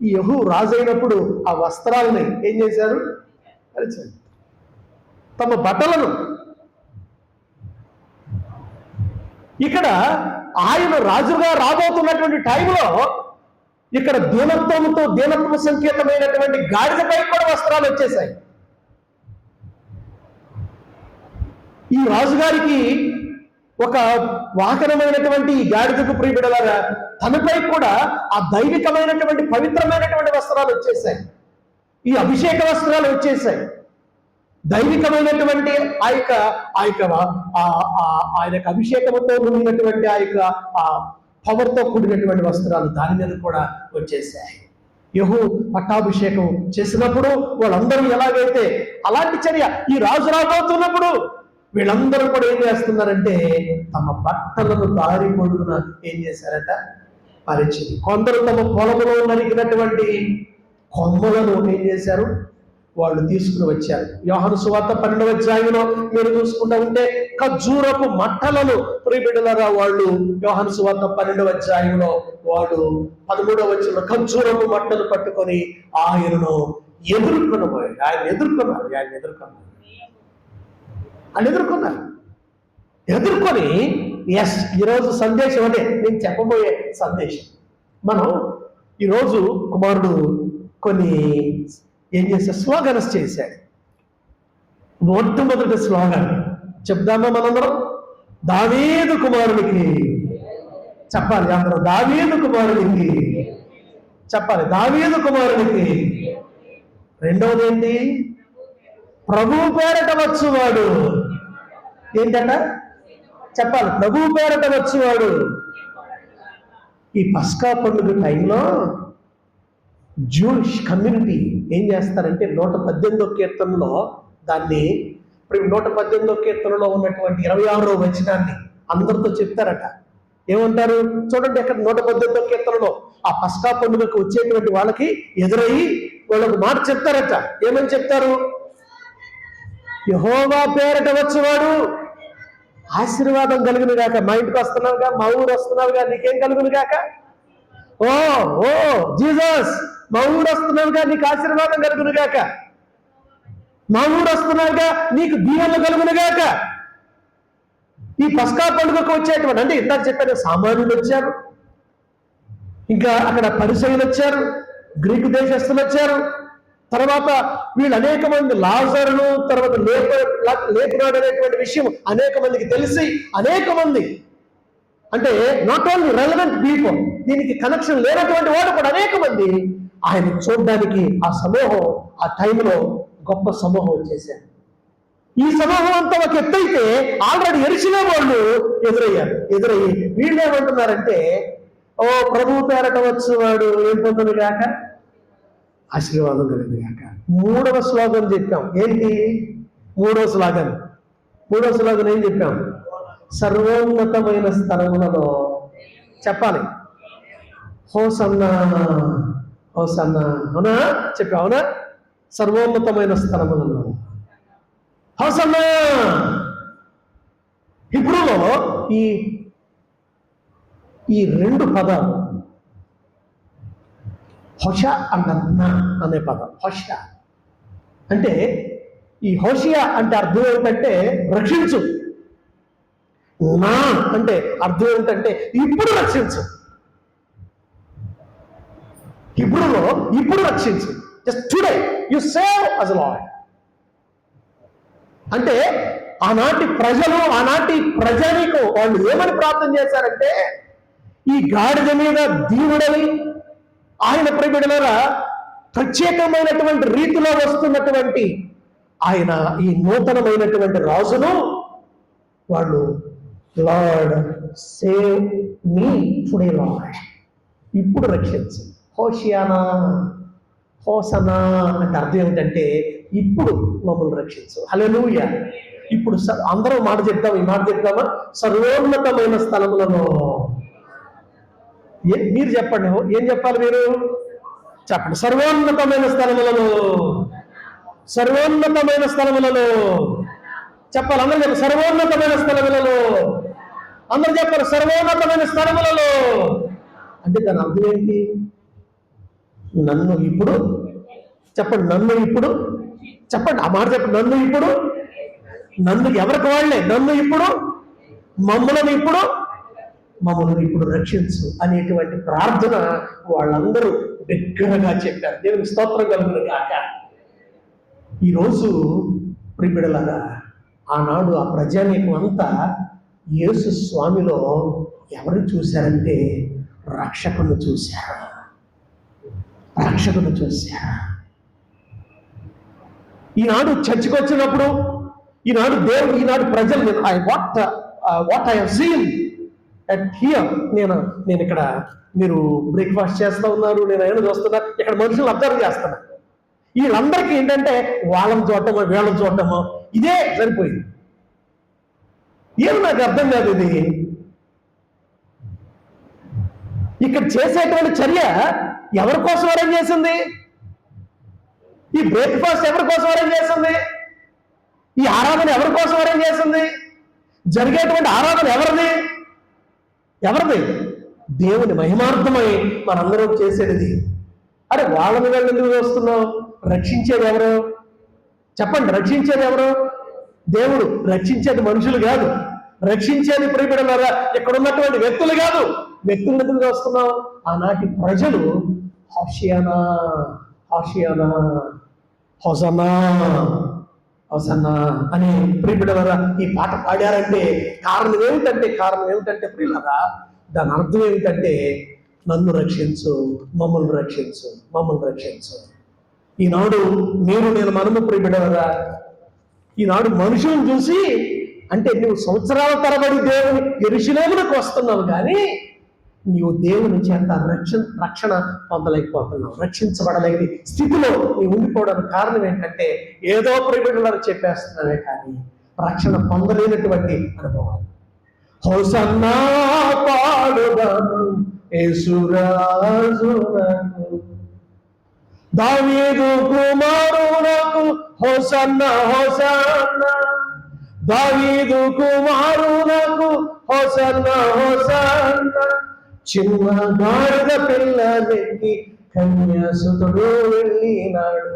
ఈ యెహూ రాజైనప్పుడు ఆ వస్త్రాలని ఏం చేశారు? పరిచారు. తమ బట్టలను. ఇక్కడ ఆయన రాజుగా రాబోతున్నటువంటి టైంలో ఇక్కడ దీనత్వ సంకేతమైనటువంటి గాడిదపై కూడా వస్త్రాలు వచ్చేసాయి. ఈ రాజుగారికి ఒక వాహనమైనటువంటి ఈ గాడిదకు ప్రియబిడలారా తనపై కూడా ఆ దైవికమైనటువంటి పవిత్రమైనటువంటి వస్త్రాలు వచ్చేసాయి, ఈ అభిషేక వస్త్రాలు వచ్చేసాయి. దైవికమైనటువంటి ఆయన యొక్క అభిషేకంతో ఉండినటువంటి ఆ పవర్తో కూడినటువంటి వస్త్రాలు దాని మీద కూడా వచ్చేసాయి. యెహూ పట్టాభిషేకం చేసినప్పుడు వాళ్ళందరూ ఎలాగైతే అలాంటి చర్య ఈ రాజు రాబోతున్నప్పుడు వీళ్ళందరూ కూడా ఏం చేస్తున్నారంటే తమ బట్టలను దారి పొడుగున ఏం చేశారట పరిచింది. కొందరు తమ పొలంలో నరికినటువంటి కొమ్మలను ఏం చేశారు, వాళ్ళు తీసుకుని వచ్చారు. యోహాను సువార్త 12వ అధ్యాయంలో మీరు చూసుకుంటూ ఉంటే ఖర్జూరపు మట్టలను ప్రియబిడ్డలారా వాళ్ళు యోహాను సువార్త 12వ అధ్యాయంలో వాళ్ళు 13వ వచనంలో ఖర్జూరపు మట్టలు పట్టుకొని ఆయనను ఎదుర్కొనబోయారు. ఆయన ఎదుర్కొని ఎస్ ఈరోజు సందేశం అంటే నేను చెప్పబోయే సందేశం. మనం ఈరోజు కుమారుడు కొన్ని ఏం చేశాడు, స్లోగన్స్ చేశాడు. మొట్టమొదటి స్లోగన్ చెప్దామా మనందరం? దావీదు కుమారునికి చెప్పాలి, అందరూ దావీదు కుమారునికి చెప్పాలి, దావీదు కుమారునికి. రెండవది ఏంటి? ప్రభువు పేరట వచ్చువాడు. ఏంటట చెప్పాలి, ప్రభువు పేరట వచ్చువాడు. ఈ పస్కా పండుగ టైంలో జూయిష్ కమ్యూనిటీ ఏం చేస్తారంటే 118వ కీర్తనలో దాన్ని 118వ కీర్తనలో ఉన్నటువంటి 26వ వచనాన్ని అందరితో చెప్తారట. ఏమంటారు చూడండి, అక్కడ 118వ కీర్తనలో ఆ పస్కా పండుగకు వచ్చేటువంటి వాళ్ళకి ఎదురయ్యి వాళ్ళకు మాట చెప్తారట. ఏమని చెప్తారు? యెహోవా పేరట వచ్చేవాడు ఆశీర్వాదం కలుగును గాక. మా ఇంటికి వస్తున్నావుగా, మా ఊరు వస్తున్నావుగా, నీకేం కలుగును గాక? ఓ ఓ జీసస్, మా ఊరు వస్తున్నావుగా, నీకు ఆశీర్వాదం కలుగును గాక. మా ఊరు వస్తున్నావుగా, నీకు దీవెనలు కలుగును గాక. ఈ పస్కా పండుగకు వచ్చేటువంటి అంటే ఇందాక చెప్పాను, సామాన్యులు వచ్చారు, ఇంకా అక్కడ పరిసయులు వచ్చారు, గ్రీకు దేశస్తులు వచ్చారు, తర్వాత వీళ్ళు అనేక మంది లాజరును తర్వాత లేపునాడు అనేటువంటి విషయం అనేక మందికి తెలిసి అనేక మంది అంటే నాట్ ఓన్లీ రెలవెంట్ పీపుల్, దీనికి కనెక్షన్ లేనటువంటి వాడు కూడా అనేక మంది ఆయన చూడడానికి ఆ సమూహం ఆ టైంలో గొప్ప సమూహం వచ్చేసారు. ఈ సమూహం అంతా ఒక ఎత్తైతే ఆల్రెడీ ఎరిచిన వాళ్ళు ఎదురయ్యి వీళ్ళు ఏమంటున్నారంటే, ఓ ప్రభువు పేరట వచ్చేవాడు ఏం పొందును గాక, ఆశీర్వాదం కలిగింది గాక. మూడవ శ్లోకం చెప్పాం. ఏంటి మూడవ శ్లోకం ఏం చెప్పాం? సర్వోన్నతమైన స్థలములలో చెప్పాలి హోసన్నా హోసన్నా, అవునా చెప్పా? అవునా? సర్వోన్నతమైన స్థలములలో హోసన్నా. హిబ్రూలో ఈ రెండు పదాలు హోష అన్న అనే పదం. హోష అంటే ఈ హోషియా అంటే అర్థం ఏంటంటే రక్షించు. నా అంటే అర్థం ఏంటంటే ఇప్పుడు రక్షించు. హిబ్రూలో ఇప్పుడు రక్షించు, just today you save us lord. అంటే ఆనాటి ప్రజలు ఆనాటి ప్రజానీకం వాళ్ళు ఏమని ప్రార్థన చేశారంటే, ఈ గాడిద మీద దీవుడని ఆయన ప్రియబిడ్డలారా ప్రత్యేకమైనటువంటి రీతిలో వస్తున్నటువంటి ఆయన ఈ నూతనమైనటువంటి రాజును వాళ్ళు lord save me today lord, ఇప్పుడు రక్షించు. హోషియానా హోసనా అంటే అర్థం ఏమిటంటే ఇప్పుడు మమ్మల్ని రక్షించు. హల్లెలూయా. ఇప్పుడు అందరూ మాట చెప్తాం, ఈ మాట చెప్తామా? సర్వోన్నతమైన స్థలములలో. మీరు చెప్పండి, ఏం చెప్పాలి మీరు చెప్పండి? సర్వోన్నతమైన స్థలములలో, సర్వోన్నతమైన స్థలములలో చెప్పాలి. అందరూ చెప్పాలి సర్వోన్నతమైన స్థలములలో. అందరూ చెప్పాలి సర్వోన్నతమైన స్థలములలో. అంటే దాని అర్థం ఏంటి? నన్ను ఇప్పుడు చెప్పండి, నన్ను ఇప్పుడు చెప్పండి, ఆ మాట చెప్పండి. నన్ను ఇప్పుడు, నన్ను ఎవరికి వాళ్ళే, నన్ను ఇప్పుడు, మమ్మల్ని ఇప్పుడు రక్షించు అనేటువంటి ప్రార్థన వాళ్ళందరూ దగ్గరగా చెప్పారు. దేవునికి స్తోత్రం కలుగును గాక. ఈరోజు ప్రియబిడ్డలారా ఆనాడు ఆ ప్రజానీకం అంతా యేసు స్వామిలో ఎవరు చూశారంటే రక్షకుని చూశారు. రక్షకుని చూశారు. ఈనాడు చర్చికి వచ్చినప్పుడు ఈనాడు దేవుడు ఈనాడు ప్రజలు what I have seen at here, నేను ఇక్కడ మీరు బ్రేక్ఫాస్ట్ చేస్తూ ఉన్నారు, నేను ఏమైనా చూస్తున్నా, ఇక్కడ మనుషులు అబ్జర్వ్ చేస్తున్నా. వీళ్ళందరికీ ఏంటంటే వాళ్ళని చూడటమో వీళ్ళని చూడటమో ఇదే సరిపోయింది. ఏమి నాకు అర్థం కాదు. ఇది ఇక్కడ చేసేటువంటి చర్య ఎవరి కోసం అరేంజ్ చేసింది? ఈ బ్రేక్ఫాస్ట్ ఎవరి కోసం అరేంజ్ చేసింది? ఈ ఆరాధన ఎవరి కోసం అరేంజ్ చేసింది? జరిగేటువంటి ఆరాధన ఎవరిది? దేవుని మహిమార్థమై మనందరం చేసేది. అరే వాళ్ళని వెళ్ళి ఎందుకు వస్తున్నావు? రక్షించేది ఎవరు? చెప్పండి, రక్షించేది ఎవరు? దేవుడు. రక్షించేది మనుషులు కాదు, రక్షించేది ప్రియబిడ్డలారా ఇక్కడ ఉన్నటువంటి వ్యక్తులు కాదు. వ్యక్తులను ఎందుకు వస్తున్నావు? ఆనాటి ప్రజలు హోషియానా హోషియానా హోసన్నా హోసన్నా అని ప్రియబిడ్డలారా ఈ పాట పాడారంటే కారణం ఏమిటంటే ప్రియులారా, దాని అర్థం ఏమిటంటే నన్ను రక్షించు, మమ్మల్ని రక్షించు, మమ్మల్ని రక్షించు. ఈనాడు నేను మనము ప్రియబిడ్డలారా ఈనాడు మనుషులను చూసి, అంటే నువ్వు సంవత్సరాల తరబడి దేవుని యెరూషలేమునకు వస్తున్నావు కానీ నీవు దేవుని చేత రక్షణ పొందలేకపోతున్నావు, రక్షించబడలేని స్థితిలో నీవు ఉండిపోవడానికి కారణం ఏంటంటే ఏదో ప్రియబిడ్డలను చెప్పేస్తున్నావే కానీ రక్షణ పొందలేనటువంటి అనుభవాలు. హోసన్నా పాడుదాము యేసురాజునకు, దావీదు కుమారునకు హోసన్నా హోసన్నా, దావీదు కుమారునకు హోసన్నా హోసన్నా. చిన్న గాడిద పిల్లలెక్కి కన్యాసుతుడు వెళ్ళినాడు,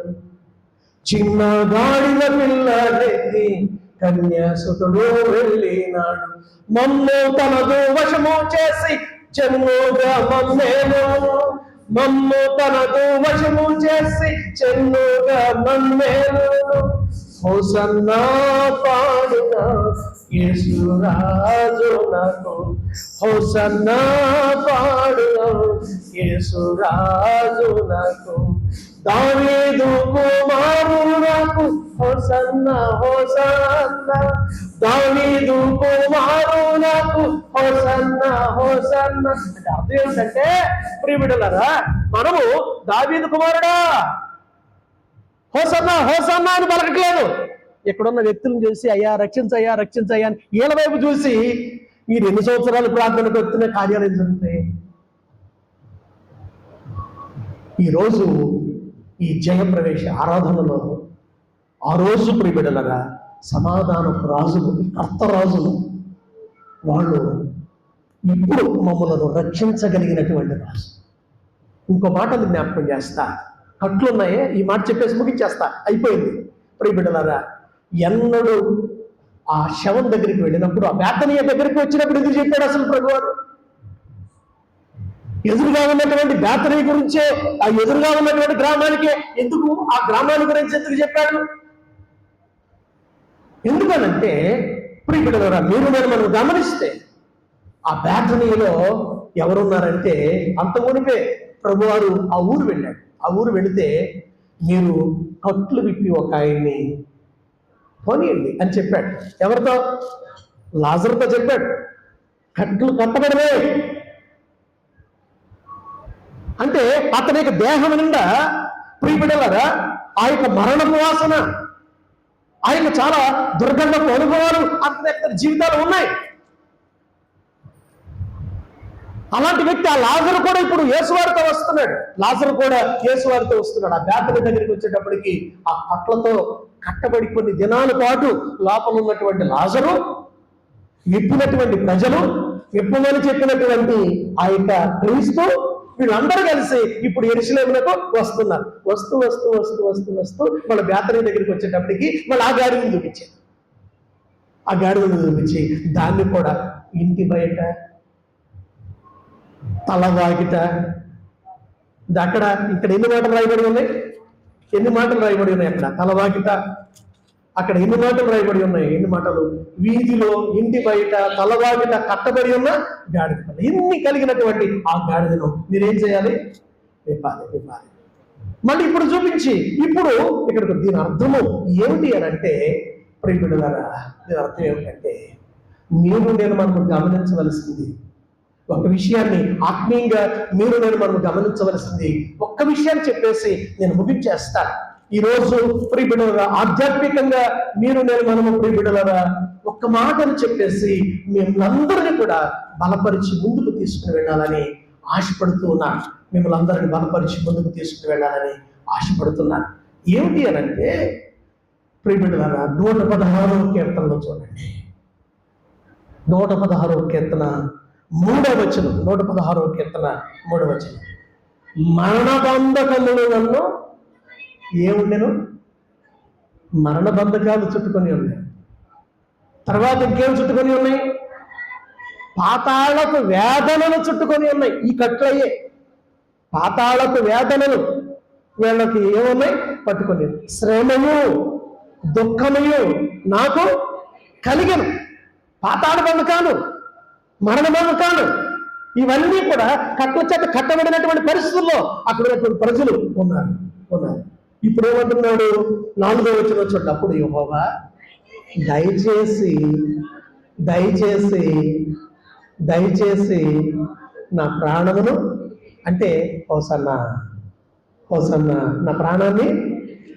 చిన్న గాడిద పిల్లలెక్కి కన్యాసుతుడు వెళ్ళినాడు. మమ్ము తనదు వశము చేసి చెన్నుగా మమ్మేను, మమ్ము తనదు వశము చేసి చెన్నుగా మమ్మేను. Hosanna పాడుగా యేసురాజునకు, hosanna పాడుగా యేసురాజునకు. దావీదు కుమారునకు హోసన్నా హోసన్నా, దావీదు కుమారునకు హోసన్నా హోసన్నా. అంటే అర్థం ఏంటంటే ప్రియబిడ్డలారా మనము దావీదు కుమారుడా హోసన్నా హోసన్నా అని పలకట్లేదు. ఇక్కడున్న వ్యక్తులను చూసి అయ్యా రక్షించయ్యా రక్షించయ్యా అని వీళ్ళ వైపు చూసి మీరు ఎన్ని సంవత్సరాలు ప్రార్థనకు వస్తున్న కార్యాలు ఏం జరుగుతాయి? ఈరోజు ఈ జయప్రవేశ ఆరాధనలో ఆ రోజు ప్రియబిడ్డలగా సమాధానపు రాజులు, కర్తరాజులు వాళ్ళు ఇప్పుడు మమ్మలను రక్షించగలిగినటువంటి రాజు. ఇంకో మాటలు జ్ఞాపకం చేస్తా, కట్లున్నాయే ఈ మాట చెప్పేసి ముగించేస్తా, అయిపోయింది. ప్రియబిడ్డలారా ఎన్నడూ ఆ శవం దగ్గరికి వెళ్ళినప్పుడు, ఆ బేతనీయ దగ్గరికి వచ్చినప్పుడు ఎందుకు చెప్పాడు అసలు ప్రభువారు? ఎదురుగా ఉన్నటువంటి బేతనీ గురించే, ఆ ఎదురుగా ఉన్నటువంటి గ్రామానికే ఎందుకు, ఆ గ్రామాన్ని గురించి ఎందుకు చెప్పాడు? ఎందుకనంటే ప్రియబిడ్డలారా మనం గమనిస్తే ఆ బేతనీయలో ఎవరున్నారంటే అంత మునిపే ప్రభువారు ఆ ఊరు వెళ్ళాడు. ఆ ఊరు వెళితే మీరు కట్లు విప్పి ఒక ఆయన్ని పోనీయండి అని చెప్పాడు. ఎవరితో? లాజరుతో చెప్పాడు. కట్లు కట్టబడవే అంటే అతని యొక్క దేహం నిండా ప్రియబిడ్డలారా ఆ యొక్క మరణపు వాసన, ఆ యొక్క చాలా దుర్గంధపు అనుభవాలు అతని యొక్క జీవితాలు ఉన్నాయి. అలాంటి వ్యక్తి ఆ లాజరు కూడా ఇప్పుడు యేసువారితో వస్తున్నాడు. ఆ బేతనీ దగ్గరికి వచ్చేటప్పటికి ఆ కట్లతో కట్టబడి కొన్ని దినాల పాటు లోపల ఉన్నటువంటి లాజరు, విప్పినటువంటి ప్రజలు, విప్పమని చెప్పినటువంటి ఆ యొక్క క్రీస్తు, వీళ్ళందరూ కలిసి ఇప్పుడు యెరూషలేమునకు వస్తున్నారు. వస్తూ వాళ్ళ బేతనీ దగ్గరికి వచ్చేటప్పటికి వాళ్ళు ఆ గాడిదను చూపించి దాన్ని కూడా ఇంటి బయట తలవాకిట అక్కడ ఇక్కడ ఎన్ని మాటలు రాయబడి ఉన్నాయి అక్కడ తలవాకిట, అక్కడ ఎన్ని మాటలు రాయబడి ఉన్నాయి? ఎన్ని మాటలు? వీధిలో, ఇంటి బయట, తలవాగిట కట్టబడి ఉన్న గాడిద పిల్ల. ఇన్ని కలిగినటువంటి ఆ గాడిదను మీరేం చేయాలి? విప్పాలి. మళ్ళీ ఇప్పుడు చూపించి, ఇప్పుడు ఇక్కడ దీని అర్థము ఏమిటి అని అంటే, ప్రియబిడ్డలారా, దీని అర్థం ఏమిటంటే, నేను మనము గమనించవలసింది ఒక విషయాన్ని, ఆత్మీయంగా మనం గమనించవలసింది ఒక్క విషయాన్ని చెప్పేసి నేను ముగించేస్తాను. ఈరోజు ప్రియబిడ్డలారా, ఆధ్యాత్మికంగా మనము ప్రియబిడ్డలారా ఒక్క మాటను చెప్పేసి మిమ్మల్ని కూడా బలపరిచి ముందుకు తీసుకుని వెళ్ళాలని ఆశపడుతూ ఉన్నాను. మిమ్మల్ని అందరినీ బలపరిచి ముందుకు తీసుకుని వెళ్ళాలని ఆశపడుతున్నాను. ఏమిటి అని అంటే, ప్రియబిడ్డలారా, 116వ కీర్తనలో చూడండి. 116వ కీర్తన 3వ వచనం. 116వ కీర్తన 3వ వచనం. మరణబంధకములు నన్ను ఏముండెను? మరణబంధకాలు చుట్టుకొని ఉన్నాయి. తర్వాత ఇంకేం చుట్టుకొని ఉన్నాయి? పాతాళపు వేదనలు చుట్టుకొని ఉన్నాయి. ఈ కట్లయ్యే పాతాళపు వేదనలు వీళ్ళకి ఏమున్నాయి? పట్టుకొని. శ్రమయు దుఃఖమయు నాకు కలిగను. పాతాళ బంధకాలు, మరణ బంధకాలు, ఇవన్నీ కూడా కట్ల చేత కట్టబడినటువంటి పరిస్థితుల్లో అక్కడ ఉన్నటువంటి ప్రజలు ఉన్నారు. ఇప్పుడు ఏమంటున్నాడు? 4వ వచనం చూడండి. అప్పుడు యెహోవా దయచేసి నా ప్రాణమును, అంటే హోసన్నా నా ప్రాణాన్ని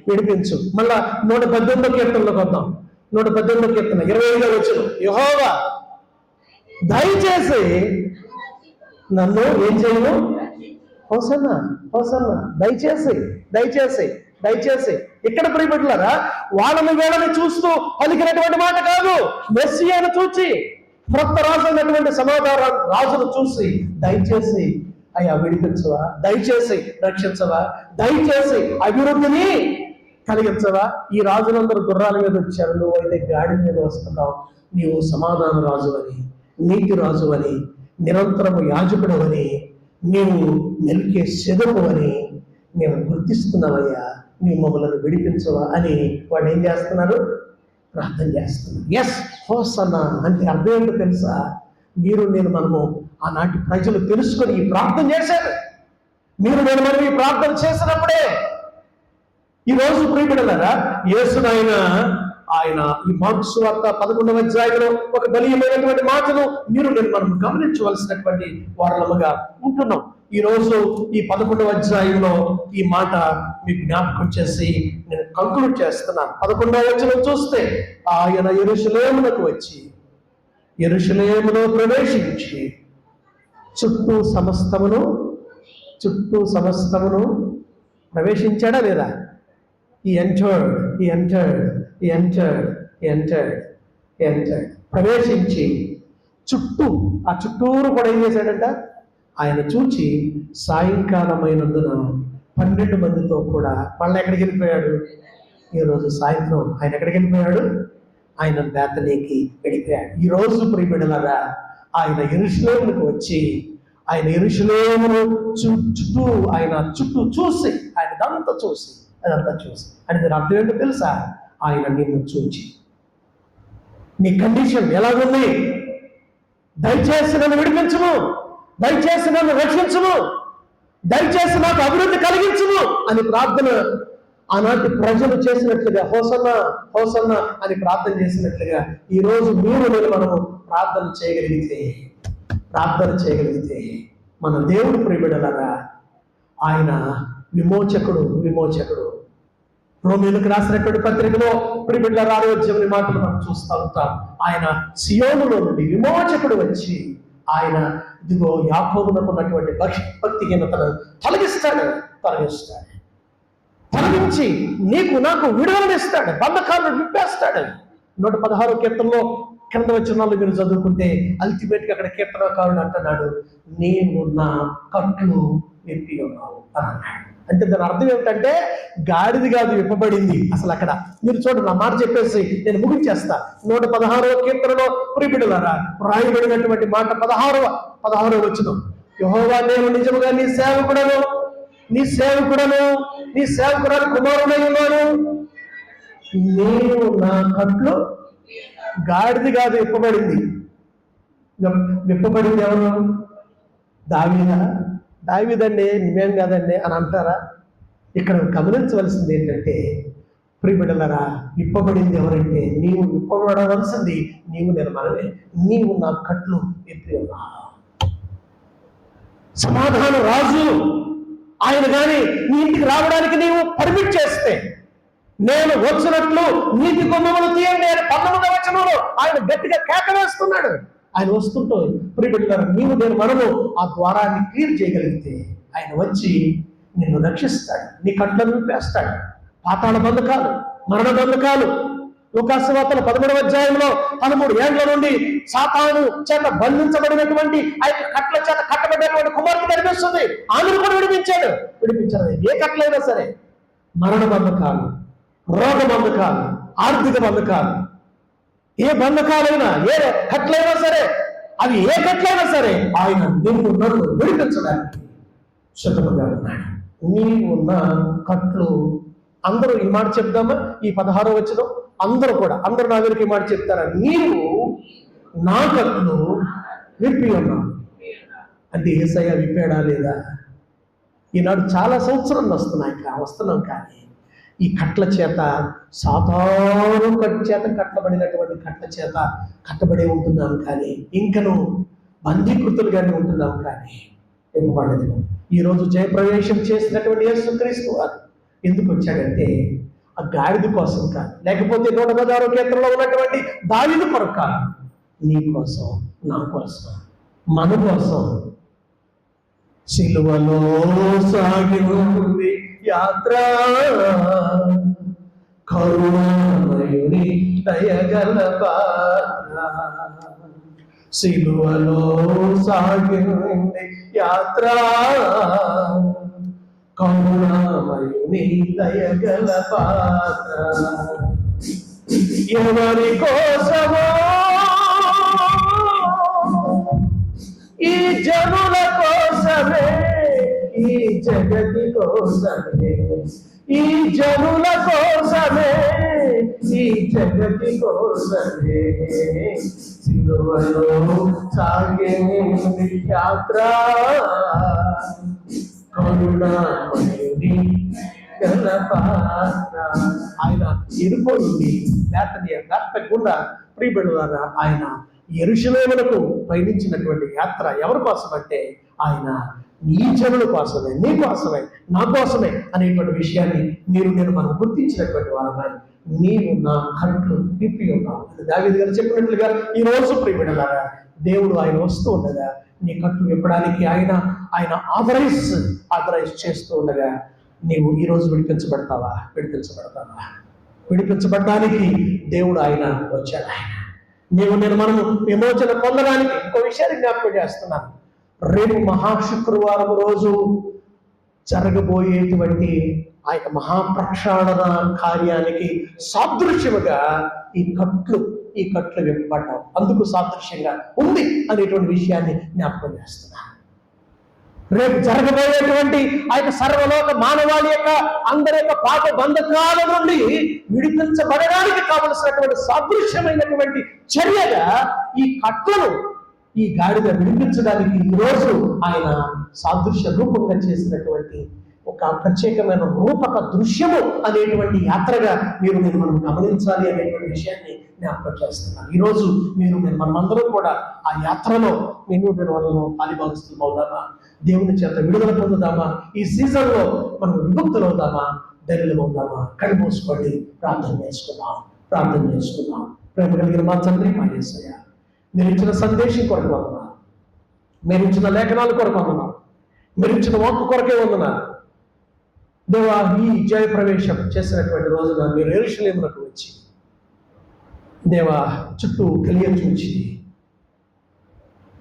విడిపించు. మళ్ళా 118వ కీర్తనలోకి వద్దాం. 118వ కీర్తన 25వ వచనం. యెహోవా దయచేసి నన్ను ఏం చేయను? హోసన్నా దయచేసి. ఇక్కడ ప్రియబిడ్డలారా, వీళ్ళని చూస్తూ పలికినటువంటి మాట కాదు. మెస్సియాను చూచి, క్రొత్త రాజు అయినటువంటి సమాధాన రాజును చూసి, దయచేసి అయ్యా విడిపించవా, దయచేసి రక్షించవా, దయచేసి అభివృద్ధిని కలిగించవా. ఈ రాజులందరూ గుర్రాల మీద వచ్చారు, నువ్వు అయితే గాడి మీద వస్తున్నావు. నీవు సమాధాన రాజు అని, నీతి రాజు అని, నిరంతరము యాజకుడు అని, నీవు మెలికే సెదవు అని మేము గుర్తిస్తున్నావయ్యా, నీ మమ్మల్ని విడిపించవా అని వాడు ఏం చేస్తున్నారు? ప్రార్థన చేస్తున్నారు. ఎస్, హోసన్నా అంటే అర్థం ఏంటో తెలుసా? మనము ఆనాటి ప్రజలు తెలుసుకొని ఈ ప్రార్థన చేశారు. మనం ఈ ప్రార్థన చేసినప్పుడే ఈరోజు ప్రియబిడ్డలారా, యేసునైన ఆయన ఈ మార్కు సువార్త 11వ అధ్యాయంలో ఒక బలీయమైనటువంటి మాటను మనం గమనించవలసినటువంటి వారముగా ఉంటున్నాం. ఈ రోజు ఈ 11వ అధ్యాయంలో ఈ మాట మీకు జ్ఞాపకం చేసి నేను కంక్లూడ్ చేస్తున్నాను. 11వ వచనం చూస్తే, ఆయన యెరూషలేమునకు వచ్చి యెరూషలేములో ప్రవేశించి చుట్టూ సమస్తమును ప్రవేశించాడా లేదా? He entered. ప్రవేశించి ఆ చుట్టూరు కూడా ఏం చేశాడంట? ఆయన చూచి సాయంకాలమైనందున 12 మందితో కూడా మళ్ళీ ఎక్కడికి వెళ్ళిపోయాడు? ఈరోజు సాయంత్రం ఆయన ఎక్కడికి వెళ్ళిపోయాడు? ఆయన బేతనీకి వెళ్ళిపోయాడు. ఈరోజు ప్రియబిడ్డలారా, ఆయన యెరూషలేముకు వచ్చి ఆయన యెరూషలేమును చుట్టూ చూసి అదంతా చూసి అని దాని అర్థం ఏంటో తెలుసా? ఆయన నిన్ను చూచి, నీ కండిషన్ ఎలాగుంది, దయచేసి నన్ను విడిపించుము, దయచేసి నన్ను రక్షించుము, దయచేసి నాకు అభివృద్ధి కలిగించుము అని ప్రార్థన ఆనాటి ప్రజలు చేసినట్లుగా, హోసన్నా అని ప్రార్థన చేసినట్లుగా ఈరోజు మనము ప్రార్థన చేయగలిగితే మన దేవుడు ప్రియబిడ్డలారా, ఆయన విమోచకుడు. రోమీయులకు రాసినటువంటి పత్రికలో ప్రియబిడ్డలారా 6వ అధ్యాయం మాటలు మనం చూస్తూ ఉంటాం. ఆయన సియోనులో నుండి విమోచకుడు వచ్చి ఆయన ఇదిగో యాకోబునకు ఉన్నటువంటి భక్తిహీనతను తొలగించి నీకు నాకు విడుదలనిస్తాడు, బంధకాలను విప్పేస్తాడు. 116వ కీర్తనలో కింద వచనాలు మీరు చదువుకుంటే అల్టిమేట్ గా అక్కడ కీర్తనకారుడు అంటున్నాడు, నీవు నా కట్లు విప్పి ఉన్నావు అని అన్నాడు. అంటే దాని అర్థం ఏమిటంటే, గాడిది కాదు విప్పబడింది. అసలు అక్కడ మీరు చూడండి, నా మాట చెప్పేసి నేను ముగించేస్తా. 116వ కీర్తనలో ప్రియబిడ్డలారా రాయబడినటువంటి మాట 16వ వచనం. యెహోవా, నేను నిజముగా నీ సేవకుడను కుమారుడై ఉన్నాను. నేను నా కట్లు, గాడిది కాదు విప్పబడింది. విప్పబడింది ఎవరు? దావీదా? దావీదండి, నువ్వేం కాదండి అని అంటారా? ఇక్కడ గమనించవలసింది ఏంటంటే, ప్రియబిడ్డలారా, విప్పబడింది ఎవరంటే నీవు. విప్పబడవలసింది నీవు, నిర్మాణమే. నీవు నా కట్లు విప్పి ఉన్నావు. సమాధాన రాజు ఆయన కానీ నీ ఇంటికి రావడానికి నీవు పర్మిట్ చేస్తే, నేను వచ్చినట్లు నీతి కొమ్మములు తీయండి అని 19వ వచనంలో ఆయన గట్టిగా కేక వేస్తున్నాడు. ఆయన వస్తుంటూ ప్రియబిడ్డలారా, నీవు మనము ఆ ద్వారాన్ని క్లియర్ చేయగలిగితే ఆయన వచ్చి నిన్ను రక్షిస్తాడు. నీ కట్లను విప్పేస్తాడు. పాతాళ బంధకాలు, మరణ బంధకాలు, లూకాసువార్తల 13వ అధ్యాయంలో 13 ఏండ్ల నుండి సాతాను చేత బంధించబడినటువంటి ఆ యొక్క కట్ల చేత కట్టబడినటువంటి కుమార్తె కనిపిస్తుంది. ఆమెను కూడా విడిపించాడు. ఏ కట్లైనా సరే, మరణ బంధకాలు, రోగ బంధకాలు, ఆర్థిక బంధకాలు, ఏ బంధకాలైనా, ఏ కట్లైనా సరే, అవి ఏ కట్లైనా సరే, ఆయన నిన్ను నన్ను విడిపించడానికి సిద్ధంగా ఉన్నాడు. నీవు నా కట్లు. అందరూ ఈ మాట చెప్దామా? ఈ 16వ వచనం అందరూ నా వెనుక ఈ మాట చెప్తారా? నీవు నా కట్లు విప్పి ఉన్నావు అంటే యేసయ్య విప్పాడా లేదా? ఈనాడు చాలా సంవత్సరాలు వస్తున్నాం కానీ ఈ కట్ల చేత, సాధారణ చేత కట్టబడినటువంటి కట్ల చేత కట్టబడే ఉంటున్నాం కానీ, ఇంకను బందీకృతులుగానే ఉంటున్నాం కానీ ఇవ్వబడలేదు. ఈరోజు జయప్రవేశం చేసినటువంటి యేసుక్రీస్తు వారు ఎందుకు వచ్చాడంటే ఆ గాడిద కోసం కాదు, లేకపోతే 116వ కీర్తనలో ఉన్నటువంటి దావీదు కొరకు కాదు. నీ కోసం, నా కోసం, మన కోసం సిలువలో సాగి యాత్ర, కరుణామయుని దయగల పాత్ర. సిలువలో సాగి యాత్ర, కరుణామయుని దయగల పాత్ర. ఎవరి కోసమో ఈ జనుల కోసమే, ఈ జగతి కోసమే, ఈ జనుల కోసమే, ఈ జగతి కోసమే సిలువలో సాగే యాత్ర, కరుణామయుని గల పాత్ర. ఆయన ఎరుకోండి లేకుండా ప్రియబిడ్డలారా, ఆయన యెరూషలేమునకు పయనించినటువంటి యాత్ర ఎవరి కోసం అంటే ఆయన నీ జనుల కోసమే, నీ కోసమే, నా కోసమే అనేటువంటి విషయాన్ని నేను మనం గుర్తించినటువంటి వారమై నీవు నా కట్లు విప్పి ఉన్నావు అని దావీదు గారు చెప్పినట్లుగా ఈ రోజు ప్రియబిడ్డలారా, దేవుడు ఆయన వస్తూ ఉండగా నీ కట్లు విప్పడానికి ఆయన ఆథరైజ్ చేస్తూ ఉండగా నీవు ఈరోజు విడిపించబడతావా? విడిపించబడడానికి దేవుడు ఆయన వచ్చాడు. మనము విమోచన పొందడానికి ఇంకో విషయాన్ని జ్ఞాపకం చేస్తున్నాను. రేపు మహాశుక్రవారం రోజు జరగబోయేటువంటి ఆ యొక్క మహాప్రక్షాళన కార్యానికి సాదృశ్యముగా ఈ కట్లు విప్పబడ్డావు, అందుకు సాదృశ్యంగా ఉంది అనేటువంటి విషయాన్ని జ్ఞాపకం చేస్తున్నాను. రేపు జరగబోయేటువంటి ఆ యొక్క సర్వలోక మానవాళి యొక్క అందరి యొక్క పాప బంధకాల నుండి విడిపించబడడానికి కావలసినటువంటి సాదృశ్యమైనటువంటి చర్యగా ఈ కట్లను, ఈ గాడిద విడిపించడానికి ఈరోజు ఆయన సాదృశ్య రూపంగా చేసినటువంటి ఒక ప్రత్యేకమైన రూపక దృశ్యము అనేటువంటి యాత్రగా మనం గమనించాలి అనేటువంటి విషయాన్ని జ్ఞాపకం చేస్తున్నాను. ఈరోజు మనమందరం కూడా ఆ యాత్రలో వాళ్ళను పాలిభాగస్తులు అవుదామా? దేవుని చేత విడుదల పొందుదామా? ఈ సీజన్లో మనం విముక్తులవుదామా? ధైర్యం అవుదామా? కళ్ళు మూసుకోండి, ప్రార్థన చేసుకుందాం. ప్రేమ కలిగిన మా తండ్రి, మా యేసయ్య, మీరు ఇచ్చిన సందేశం కొరకు వందనాలు, మీరు ఇచ్చిన లేఖనాల కొరకు వందనాలు, మీరు ఇచ్చిన వాక్కు కొరకే వందనాలు. దేవా, ఈ జయప్రవేశం చేసినటువంటి రోజున మీరు యెరూషలేమునకు వచ్చి దేవా చుట్టూ చూచి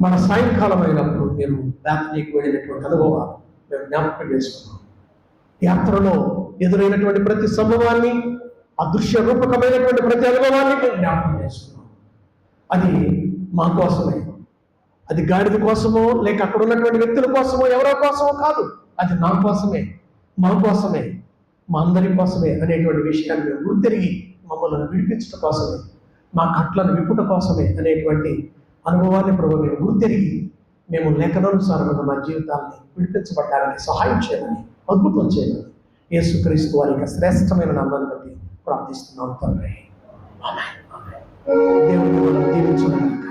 మన సాయంకాలం అయినప్పుడు మీరు బేతనీకి వెళ్ళినటువంటి అనుభవాలు మేము జ్ఞాపకం చేసుకున్నాం. యాత్రలో ఎదురైనటువంటి ప్రతి సంభవాన్ని, అదృశ్య రూపకమైనటువంటి ప్రతి అనుభవాన్ని మేము జ్ఞాపకం చేసుకున్నాం. అది మా కోసమే, అది గాడిద కోసమో లేక అక్కడ ఉన్నటువంటి వ్యక్తుల కోసమో ఎవరో కోసమో కాదు, అది నా కోసమే, మా కోసమే, మా అందరి కోసమే అనేటువంటి విషయాన్ని మేము గుర్తిరిగి మమ్మల్ని విడిపించడం కోసమే, మా కట్లను విప్పుట కోసమే అనేటువంటి అనుభవాన్ని ప్రభు మేము గుర్తెరిగి మేము లేఖనానుసారమైన మా జీవితాన్ని విడిపించబడడానికి సహాయం చేయమని, అద్భుతం చేయమని యేసుక్రీస్తు వారి యొక్క శ్రేష్టమైన నామాన్ని బట్టి ప్రార్థిస్తున్నాం తండ్రి. ఆమేన్. దేవుడు మిమ్మల్ని దీవించును గాక.